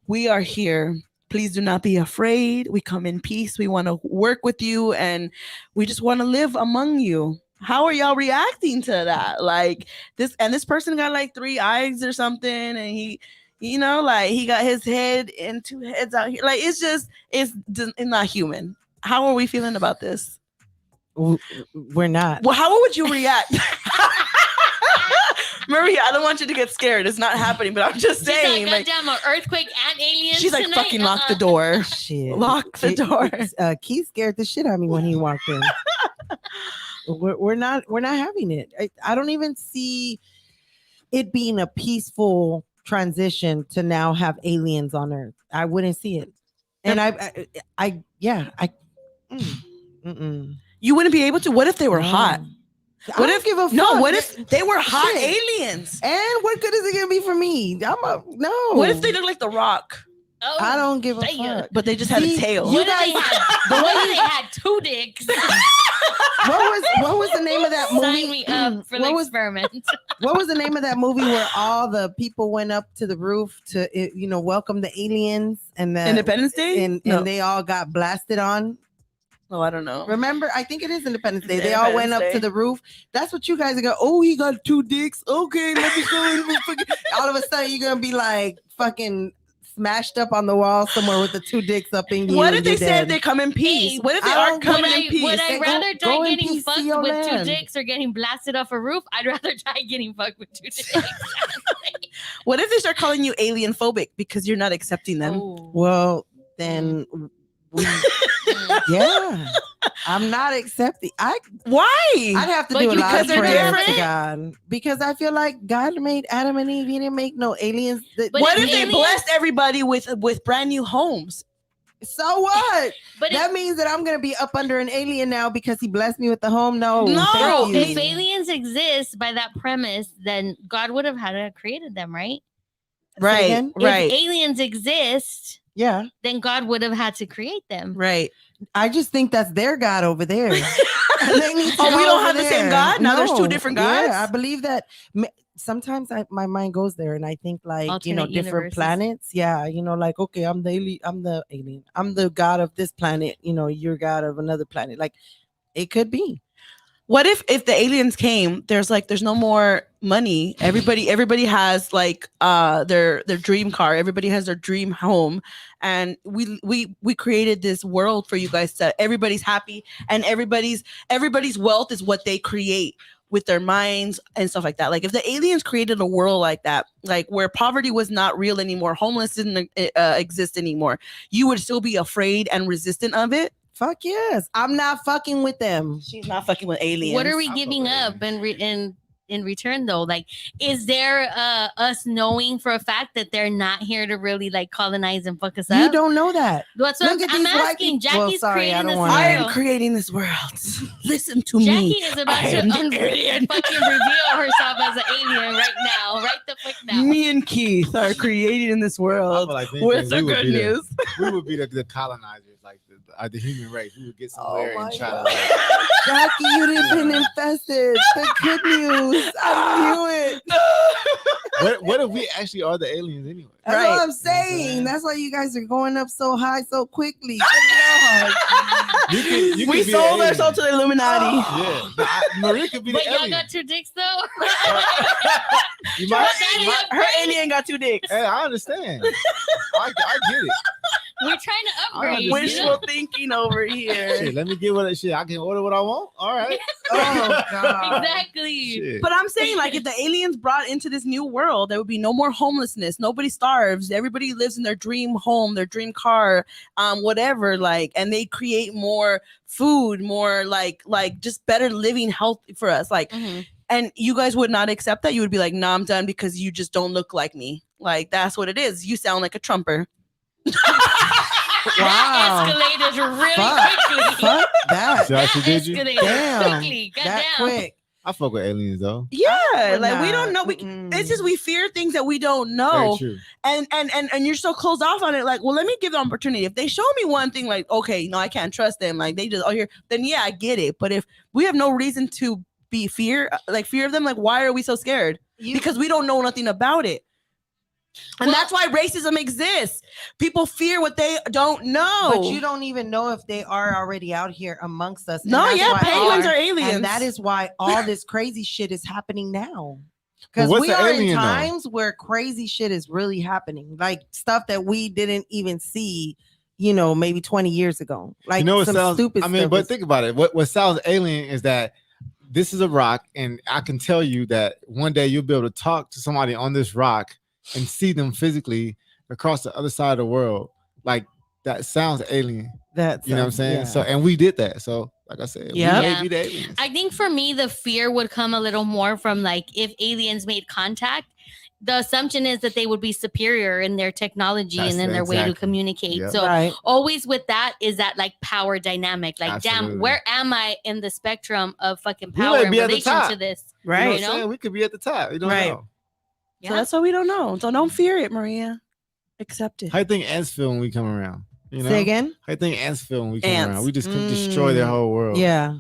we are here. Please do not be afraid. We come in peace. We want to work with you, and we just want to live among you. How are y'all reacting to that? Like, this person got like 3 eyes or something, and he, you know, like, he got his head and 2 heads out here. Like, it's not human. How are we feeling about this? We're not. Well, how would you react? Maria, I don't want you to get scared. It's not happening, but I'm just saying. She's like, goddamn, an earthquake and aliens. She's like, tonight? fucking lock the door. Shit. Lock the door. Keith scared the shit out of me when he walked in. We're not having it. I don't even see it being a peaceful transition to now have aliens on Earth. I wouldn't see it. And You wouldn't be able to. What if they were No. hot? I don't give a fuck. No, what if they were hot Shit. aliens? And what good is it gonna be for me? No. What if they look like The Rock, Oh, I don't give a damn. fuck. but they just had See, a tail? you What if they guys- had? What if they had 2 dicks? What was the name of that movie? Sign me up for the What was- experiment. What was the name of that movie where all the people went up to the roof to welcome the aliens and the Independence Day? and No. they all got blasted on? Oh, I don't know. Remember, I think it is Independence Day. It's They all went Independence up to Day. the roof. That's what you guys are going. Oh, he got 2 dicks. Okay, let me go in. All of a sudden, you're gonna be like fucking smashed up on the wall somewhere with the 2 dicks up in you. What if and they you're said dead. they come in peace? Hey, What if they I are don't- coming Would in peace? I Say, rather go die in getting peace, fucked see your with 2 land. dicks or getting blasted off a roof? I'd rather die getting fucked with 2 dicks. What if they start calling you alien phobic because you're not accepting them? Oh. Well, then, yeah, I'm not accepting. Why? I'd have to But do a you- lot because of they're prayers to different? God because I feel like God made Adam and Eve. He didn't make no aliens. But What if if they aliens- blessed everybody with brand new homes? So what? But That means that I'm gonna be up under an alien now because he blessed me with the home. No, No, thank you. if aliens exist by that premise, then God would have had to have created them, right? Right, again? right, If aliens exist, Yeah, then God would have had to create them. right. I just think that's their God over there. They need to Oh, go we don't over have the same there. God? Now there's 2 different gods? Yeah, I believe that. Sometimes my mind goes there and I think like Alternate different universes. planets. Yeah, like okay, I'm the alien. I'm the god of this planet. You're god of another planet. Like it could be. What if the aliens came? There's no more money. Everybody has like their dream car. Everybody has their dream home, and we created this world for you guys that everybody's happy and everybody's wealth is what they create with their minds and stuff like that. Like if the aliens created a world like that, like where poverty was not real anymore, homeless didn't exist anymore, you would still be afraid and resistant of it. Fuck yes, I'm not fucking with them. She's not fucking with aliens. What are we I giving fuck up with in return though? Like, is there us knowing for a fact that they're not here to really like colonize and fuck us up? You don't know that. That's what Look at I'm these white asking. people. Well, Jackie's sorry, I creating don't this wanna- I world. am creating this world. Listen to Jackie me. is about I to am the alien. fucking reveal herself as an alien right now. Right the fuck now. Me and Keith are creating this I world feel like with the we would good be news. we would be the colonizers, like the human race. We would get somewhere my and try God. to like, Jackie, you didn't been infested. The good news. I knew it. what if we actually are the aliens anyway? That's Right. what I'm saying. That's why you guys are going up so high so quickly. Good Lord. You We could be sold an our soul alien. to the Illuminati. Yeah, but Maria could be But the y'all alien. got 2 dicks though. You might, Daddy, you might- Her alien got 2 dicks. Hey, I understand. I get it. We're trying to upgrade. understand. Wishful thinking over here. Shit, let me get what shit. I can order what I want. All right. Oh, God. Exactly. Shit. But I'm saying, like, if the aliens brought into this new world, there would be no more homelessness. Nobody starves. Everybody lives in their dream home, their dream car, whatever. Like, and they create more food, more like just better living health for us. Like, Mhm. and you guys would not accept that. You would be like, "Nah, I'm done because you just don't look like me." Like, that's what it is. You sound like a Trumper. Wow. That escalated really Fuck. quickly. Fuck that. See how she did you? Escalated Damn. quickly. That Goddamn. quick. I fuck with aliens though. Yeah, would like we not. don't know. It's just we fear things that we don't Very know. true. And you're so closed off on it. Like, well, let me give the opportunity. If they show me one thing, like, okay, no, I can't trust them. Like, they just here, then yeah, I get it. But if we have no reason to be fear of them, like, why are we so scared? Because we don't know nothing about it. And Well- that's why racism exists. People fear what they don't know. But you don't even know if they are already out here amongst us. And No, that's yeah, why penguins are aliens. And that is why all this crazy shit is happening now. But Because what's we the are in alien, though? times where crazy shit is really happening. Like stuff that we didn't even see, maybe 20 years ago. Like What some sounds stupid I mean, stuff but is- think about it. What sounds alien is that this is a rock, and I can tell you that one day you'll be able to talk to somebody on this rock and see them physically across the other side of the world. Like that sounds alien. That's You know what I'm saying? yeah. So, and we did that. So, like I said, Yeah. we Yeah. may be the aliens. I think for me, the fear would come a little more from like if aliens made contact the assumption is that they would be superior in their technology and in their way to communicate. Yep. So always with that is that like power dynamic. Like, Absolutely. damn, where am I in the spectrum of fucking We power might in be at the relation top. to this? You know Right. what I'm saying? We could be at the top. You don't know. Yeah. So that's what we don't know. So don't fear it, Maria. Accept it. How you think ants feel when we come around? You know? Say again? How you think ants feel when we come Ants. around? We just could destroy their whole world. Yeah.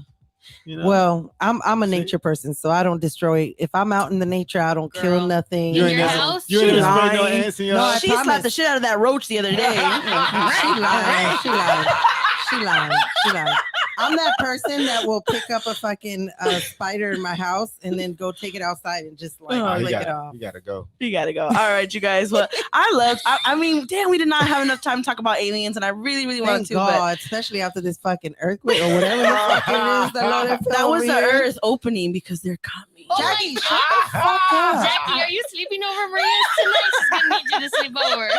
You know? Well, I'm a nature person, so I don't destroy. If I'm out in the nature, I don't kill Girl. nothing. In your house? You ain't She never sprayed no lying. ants in your No, house? I She slapped promise. the shit out of that roach the other day. She lied. She lied. She lied. She lied. I'm that person that will pick up a fucking spider in my house and then go take it outside and just like Oh, lick it off. You gotta go. You gotta go. All right, you guys. Well, I mean, damn, we did not have enough time to talk about aliens, and I really, really want Thank to. God, especially after this fucking earthquake or whatever the fuck it is. But that was the Earth opening because they're coming. Oh my Jackie, God. shut the fuck up. Jackie, are you sleeping over Maria's tonight? She's gonna need you to sleep over.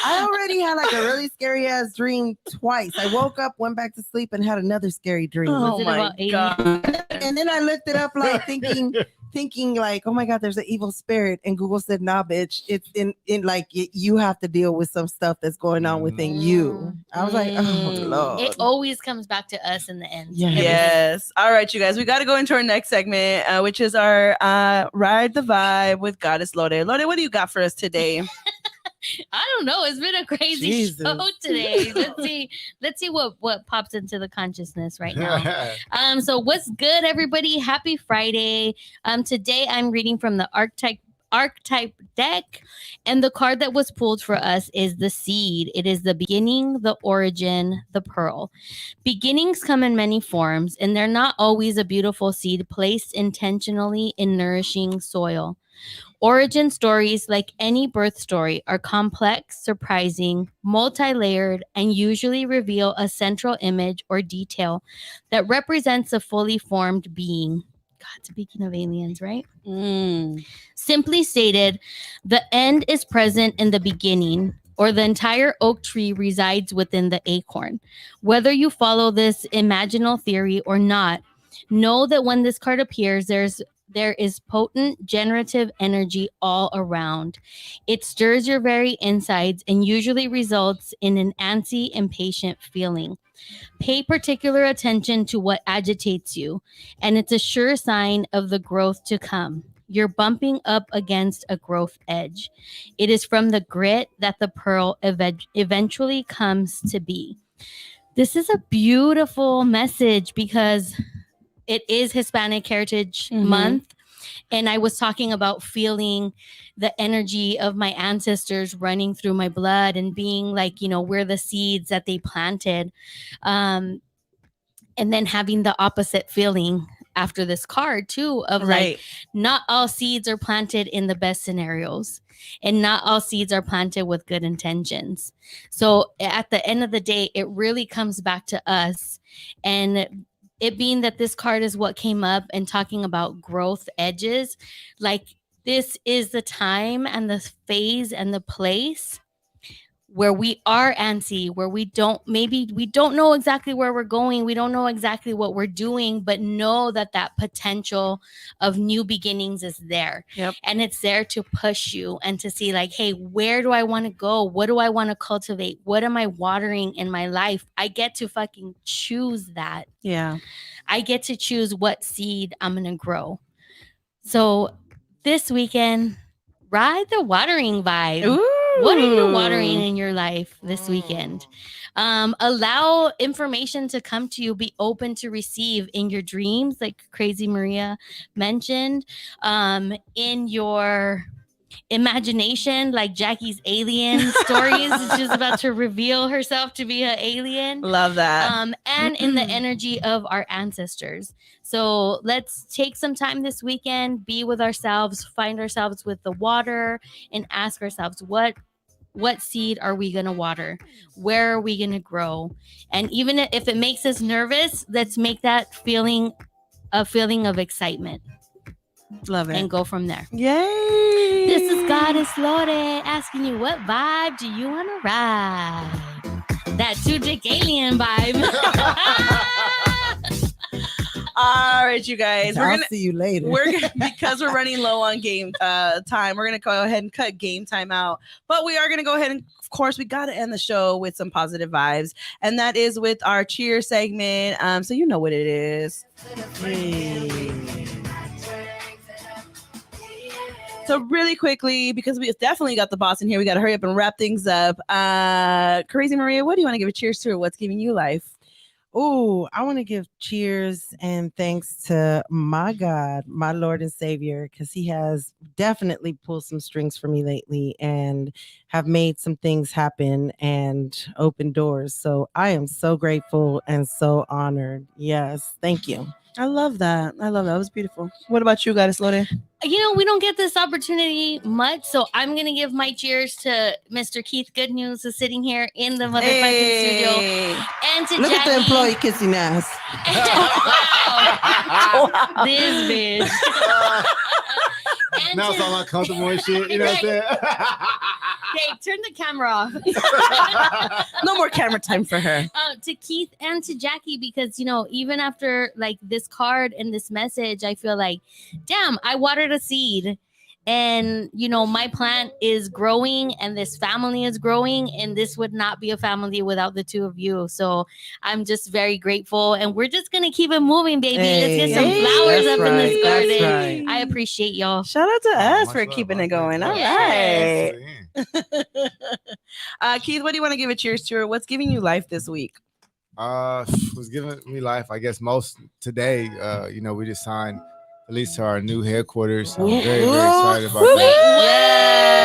I already had like a really scary ass dream twice. I woke up, went back to sleep, and had another scary dream. Oh it my about aliens? God. And then I looked it up, like thinking like, oh my God, there's an evil spirit. And Google said, nah, bitch, it's in like you have to deal with some stuff that's going on within you. I was like, oh Lord. It always comes back to us in the end. Yeah. Everything. Yes. All right, you guys. We got to go into our next segment, which is our Ride the Vibe with Goddess Lore. Lore, what do you got for us today? I don't know. It's been a crazy Jesus. show today. Let's see what pops into the consciousness right now. So what's good, everybody? Happy Friday. Today I'm reading from the archetype deck, and the card that was pulled for us is the seed. It is the beginning, the origin, the pearl. Beginnings come in many forms, and they're not always a beautiful seed placed intentionally in nourishing soil. Origin stories, like any birth story, are complex, surprising, multi-layered, and usually reveal a central image or detail that represents a fully formed being. God, speaking of aliens, right? Simply stated, the end is present in the beginning, or the entire oak tree resides within the acorn. Whether you follow this imaginal theory or not, know that when this card appears, there is potent generative energy all around. It stirs your very insides and usually results in an antsy, impatient feeling. Pay particular attention to what agitates you, and it's a sure sign of the growth to come. You're bumping up against a growth edge. It is from the grit that the pearl eventually comes to be. This is a beautiful message because it is Hispanic Heritage Month. And I was talking about feeling the energy of my ancestors running through my blood and being like, we're the seeds that they planted. And then having the opposite feeling after this card too, of like, not all seeds are planted in the best scenarios, and not all seeds are planted with good intentions. So at the end of the day, it really comes back to us. And it being that this card is what came up and talking about growth edges, like this is the time and the phase and the place where we are antsy, where we don't know exactly where we're going. We don't know exactly what we're doing, but know that potential of new beginnings is there. Yep. And it's there to push you and to see like, hey, where do I want to go? What do I want to cultivate? What am I watering in my life? I get to fucking choose that. Yeah. I get to choose what seed I'm going to grow. So this weekend, ride the watering vibe. Ooh. What are you watering in your life this weekend? Allow information to come to you. Be open to receive in your dreams, like Crazy Maria mentioned, in your imagination, like Jackie's alien stories. She's about to reveal herself to be an alien. Love that. And in the energy of our ancestors. So let's take some time this weekend, be with ourselves, find ourselves with the water, and ask ourselves, what seed are we going to water? Where are we going to grow? And even if it makes us nervous, let's make that feeling a feeling of excitement. Love it. And go from there. Yay. This is Goddess Lore asking you, what vibe do you want to ride? That two-dick alien vibe. All right, you guys. I'll see you later. Because we're running low on game time. We're gonna go ahead and cut game time out. But we are gonna go ahead and, of course, we gotta end the show with some positive vibes, and that is with our cheer segment. So you know what it is. So really quickly, because we definitely got the boss in here, we got to hurry up and wrap things up. Crazy Maria, what do you want to give a cheers to? What's giving you life? Oh, I want to give cheers and thanks to my God, my Lord and Savior, because he has definitely pulled some strings for me lately and have made some things happen and opened doors. So I am so grateful and so honored. Yes, thank you. I love that. It was beautiful. What about you, Goddess Lore? You know, we don't get this opportunity much, so I'm going to give my cheers to Mr. Keith Good News, who's sitting here in the motherfucking studio. And to Look at the Jackie. employee kissing ass. Wow. This bitch. And Now it's all uncomfortable and shit. You know what I'm saying? Hey, turn the camera off. No more camera time for her. To Keith and to Jackie, because, you know, even after like this card and this message, I feel like, damn, I watered a seed. And, you know, my plant is growing and this family is growing, and this would not be a family without the two of you. So I'm just very grateful, and we're just going to keep it moving, baby. Let's get some flowers up in this garden. Right. I appreciate y'all. Shout out to us much for love, keeping much it going. love. All Yes. right. Keith, what do you want to give a cheers to? Or what's giving you life this week? Was giving me life, I guess, most today. You know, we just signed at least to our new headquarters. So I'm very, very excited about that.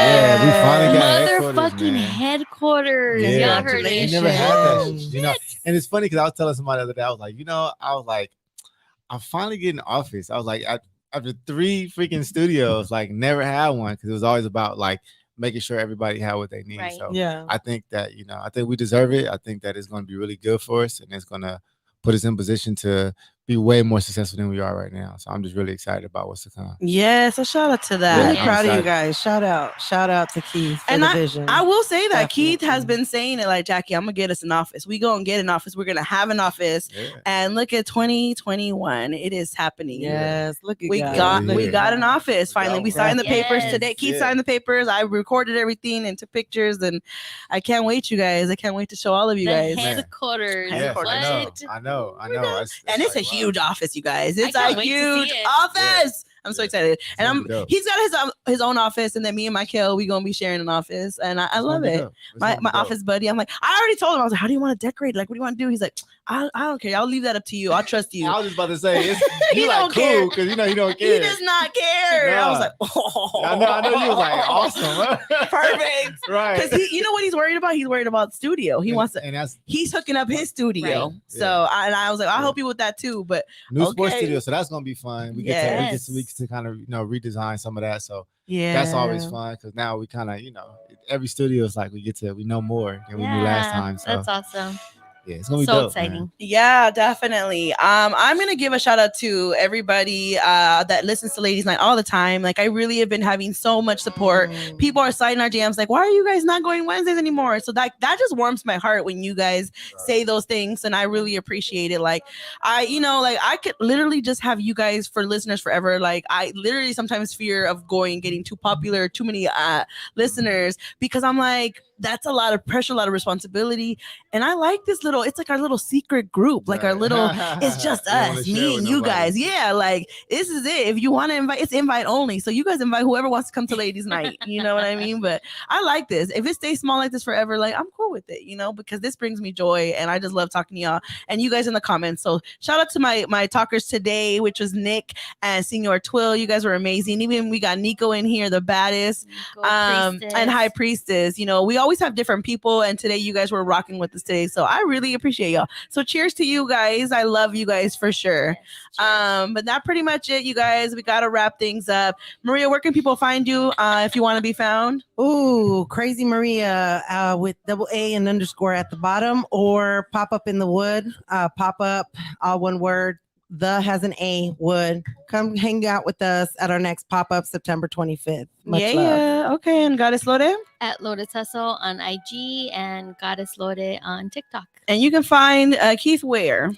Yeah, we finally got headquarters, Motherfucking man. headquarters. Yeah, Y'all heard we it. never had that shit, you know. And it's funny because I was telling somebody the other day, I was like, I'm finally getting an office. I was like, after 3 freaking studios, like never had one, because it was always about like making sure everybody had what they need. Right. So Yeah. I think that, you know, I think we deserve it. I think that it's going to be really good for us, and it's going to put us in position to be way more successful than we are right now. So I'm just really excited about what's to come. Yeah, so shout out to that. Really I'm proud of you excited. guys. Shout out to Keith for And the vision. I will say that Keith has Definitely. been saying it, like, Jackie, I'm gonna get us an office. We gonna get an office. We're gonna have an office. Yeah. And look at 2021. It is happening. Yes, look at We God. got Yeah. an office finally. We signed the papers Yes. today. Keith Yeah. signed the papers. I recorded everything and took pictures, and I can't wait, you guys. I can't wait to show all of you The guys. headquarters. Yes, Headquarters. I know. And it's a huge office, you guys. It's can't a wait to huge see it. office. I'm so excited. And gonna be dope. he's got his own office, and then me and Michael, we gonna be sharing an office, and I love it. My office buddy, I'm like, I already told him, I was like, how do you want to decorate? Like, what do you want to do? He's like, I don't care. I'll leave that up to you. I'll trust you. I was just about to say, He you don't like care. cool because you know he don't He care. does not care. I was Nah. like, oh, I know you was like awesome. perfect. Right. Because you know what he's worried about? He's worried about studio. He wants to. and that's He's hooking up his studio. Right. So I was like, I'll Yeah. help you with that too. But new sports Okay. studio, so that's gonna be fun. We get Yes. some weeks to kind of redesign some of that. So yeah, that's always fun because now we kind of every studio is like we know more than we knew last time. So That's awesome. yeah, it's gonna be So dope, exciting. man. Yeah, definitely. I'm gonna give a shout out to everybody that listens to Ladies Night all the time. Like, I really have been having so much support. People are citing our DMs like, why are you guys not going Wednesdays anymore? So that just warms my heart when you guys say those things, and I really appreciate it. Like, I could literally just have you guys for listeners forever. Like, I literally sometimes fear of getting too popular, too many listeners, because I'm like, that's a lot of pressure, a lot of responsibility. And I like this it's like our little secret group, like our little, it's just You don't wanna us, share me with and you nobody. guys. Yeah, like, this is it. If you want to invite, it's invite only. So you guys invite whoever wants to come to Ladies Night. You know what I mean? But I like this. If it stays small like this forever, like, I'm cool with it, because this brings me joy, and I just love talking to y'all and you guys in the comments. So shout out to my talkers today, which was Nick and Senior Twill. You guys were amazing. Even we got Nico in here, the baddest, and High Priestess. We always have different people, and today you guys were rocking with us today. So I really appreciate y'all. So cheers to you guys. I love you guys for sure. But that's pretty much it, you guys. We gotta wrap things up. Maria, where can people find you if you want to be found? Ooh, Crazy Maria with double A and underscore at the bottom, or Pop Up in the Wood. Pop Up, all one word. The has an A, would. Come hang out with us at our next pop-up September 25th. Much love. Yeah. Okay. And Goddess Lore? At Lotus Hustle on IG and Goddess Lore on TikTok. And you can find Keith where?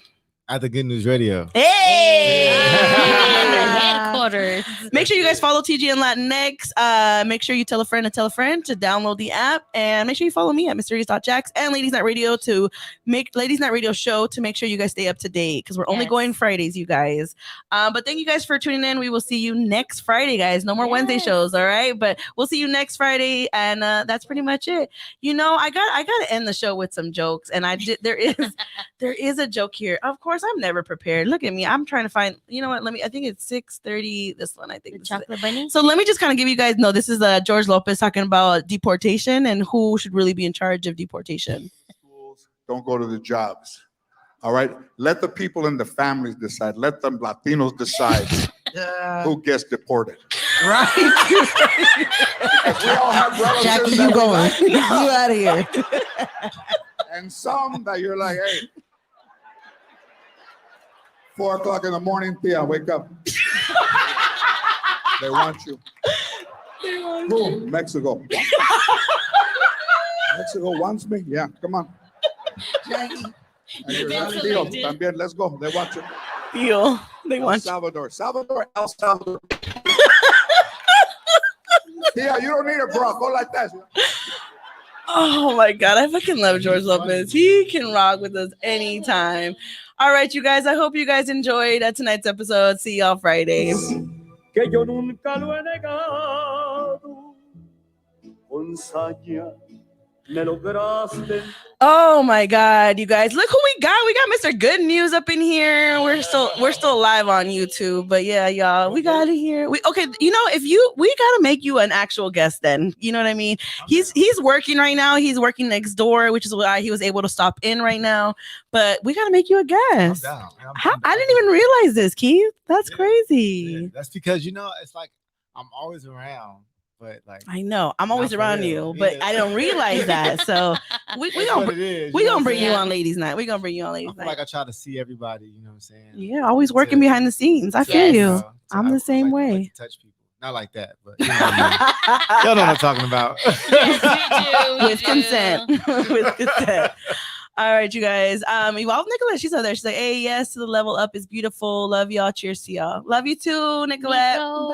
At the Good News Radio. Hey! Headquarters. Make sure you guys follow TGN Latinx. Make sure you tell a friend to download the app, and make sure you follow me at mysterious.jax and Ladies Night Radio to make Ladies Night Radio show to make sure you guys stay up to date because we're only going Fridays, you guys. But thank you guys for tuning in. We will see you next Friday, guys. No more Wednesday shows, all right? But we'll see you next Friday, and that's pretty much it. You know, I gotta end the show with some jokes, and there is a joke here. Of course, I'm never prepared. Look at me. I'm trying to find. You know what? I think it's 6:30. This one, I think. The chocolate bunny. So let me just kind of give you guys. No, this is George Lopez talking about deportation and who should really be in charge of deportation. Schools don't go to the jobs. All right, let the people in the families decide. Let them Latinos decide who gets deported. Right. Because we all have relatives Jackie, you that we going? like. You out of here. And some that you're like, hey, 4 o'clock in the morning, Tia, wake up. They want you. Who? Mexico. Mexico wants me. Yeah, come on. Jackie. And you're like, Eventually Tio, también, let's go. They want you. Deal. They El want. Salvador. El Salvador. Yeah, you don't need it, bro. Go like that. Oh my God, I fucking love George Lopez. He can rock with us anytime. All right, you guys. I hope you guys enjoyed tonight's episode. See y'all Friday. Que yo nunca lo he negado, con saña me lograste. Oh my God, you guys! Look who we got. We got Mr. Good News up in here. We're still live on YouTube, but yeah, y'all, we got it here. We gotta make you an actual guest. Then you know what I mean. He's working right now. He's working next door, which is why he was able to stop in right now. But we gotta make you a guest. I'm down. I didn't even realize this, Keith. That's crazy. Yeah, that's because it's like I'm always around. But I know I'm always not for around real. you, but Yeah. I don't realize that. So we that's gonna what it is, we you know gonna what I'm bring you saying? on Ladies Night. We gonna bring you on I Ladies feel Night. like I try to see everybody, you know what I'm saying? Yeah, always working To- behind the scenes. I feel Yes. you. So I'm the same way. to touch people, not like that, but you know what I mean. Y'all know what I'm talking about. Yes, we do. With consent. With consent. All right, you guys. Evolve Nicolette, she's over there. She's like, hey, yes, to the level up is beautiful. Love y'all. Cheers to y'all. Love you too, Nicolette. Nico.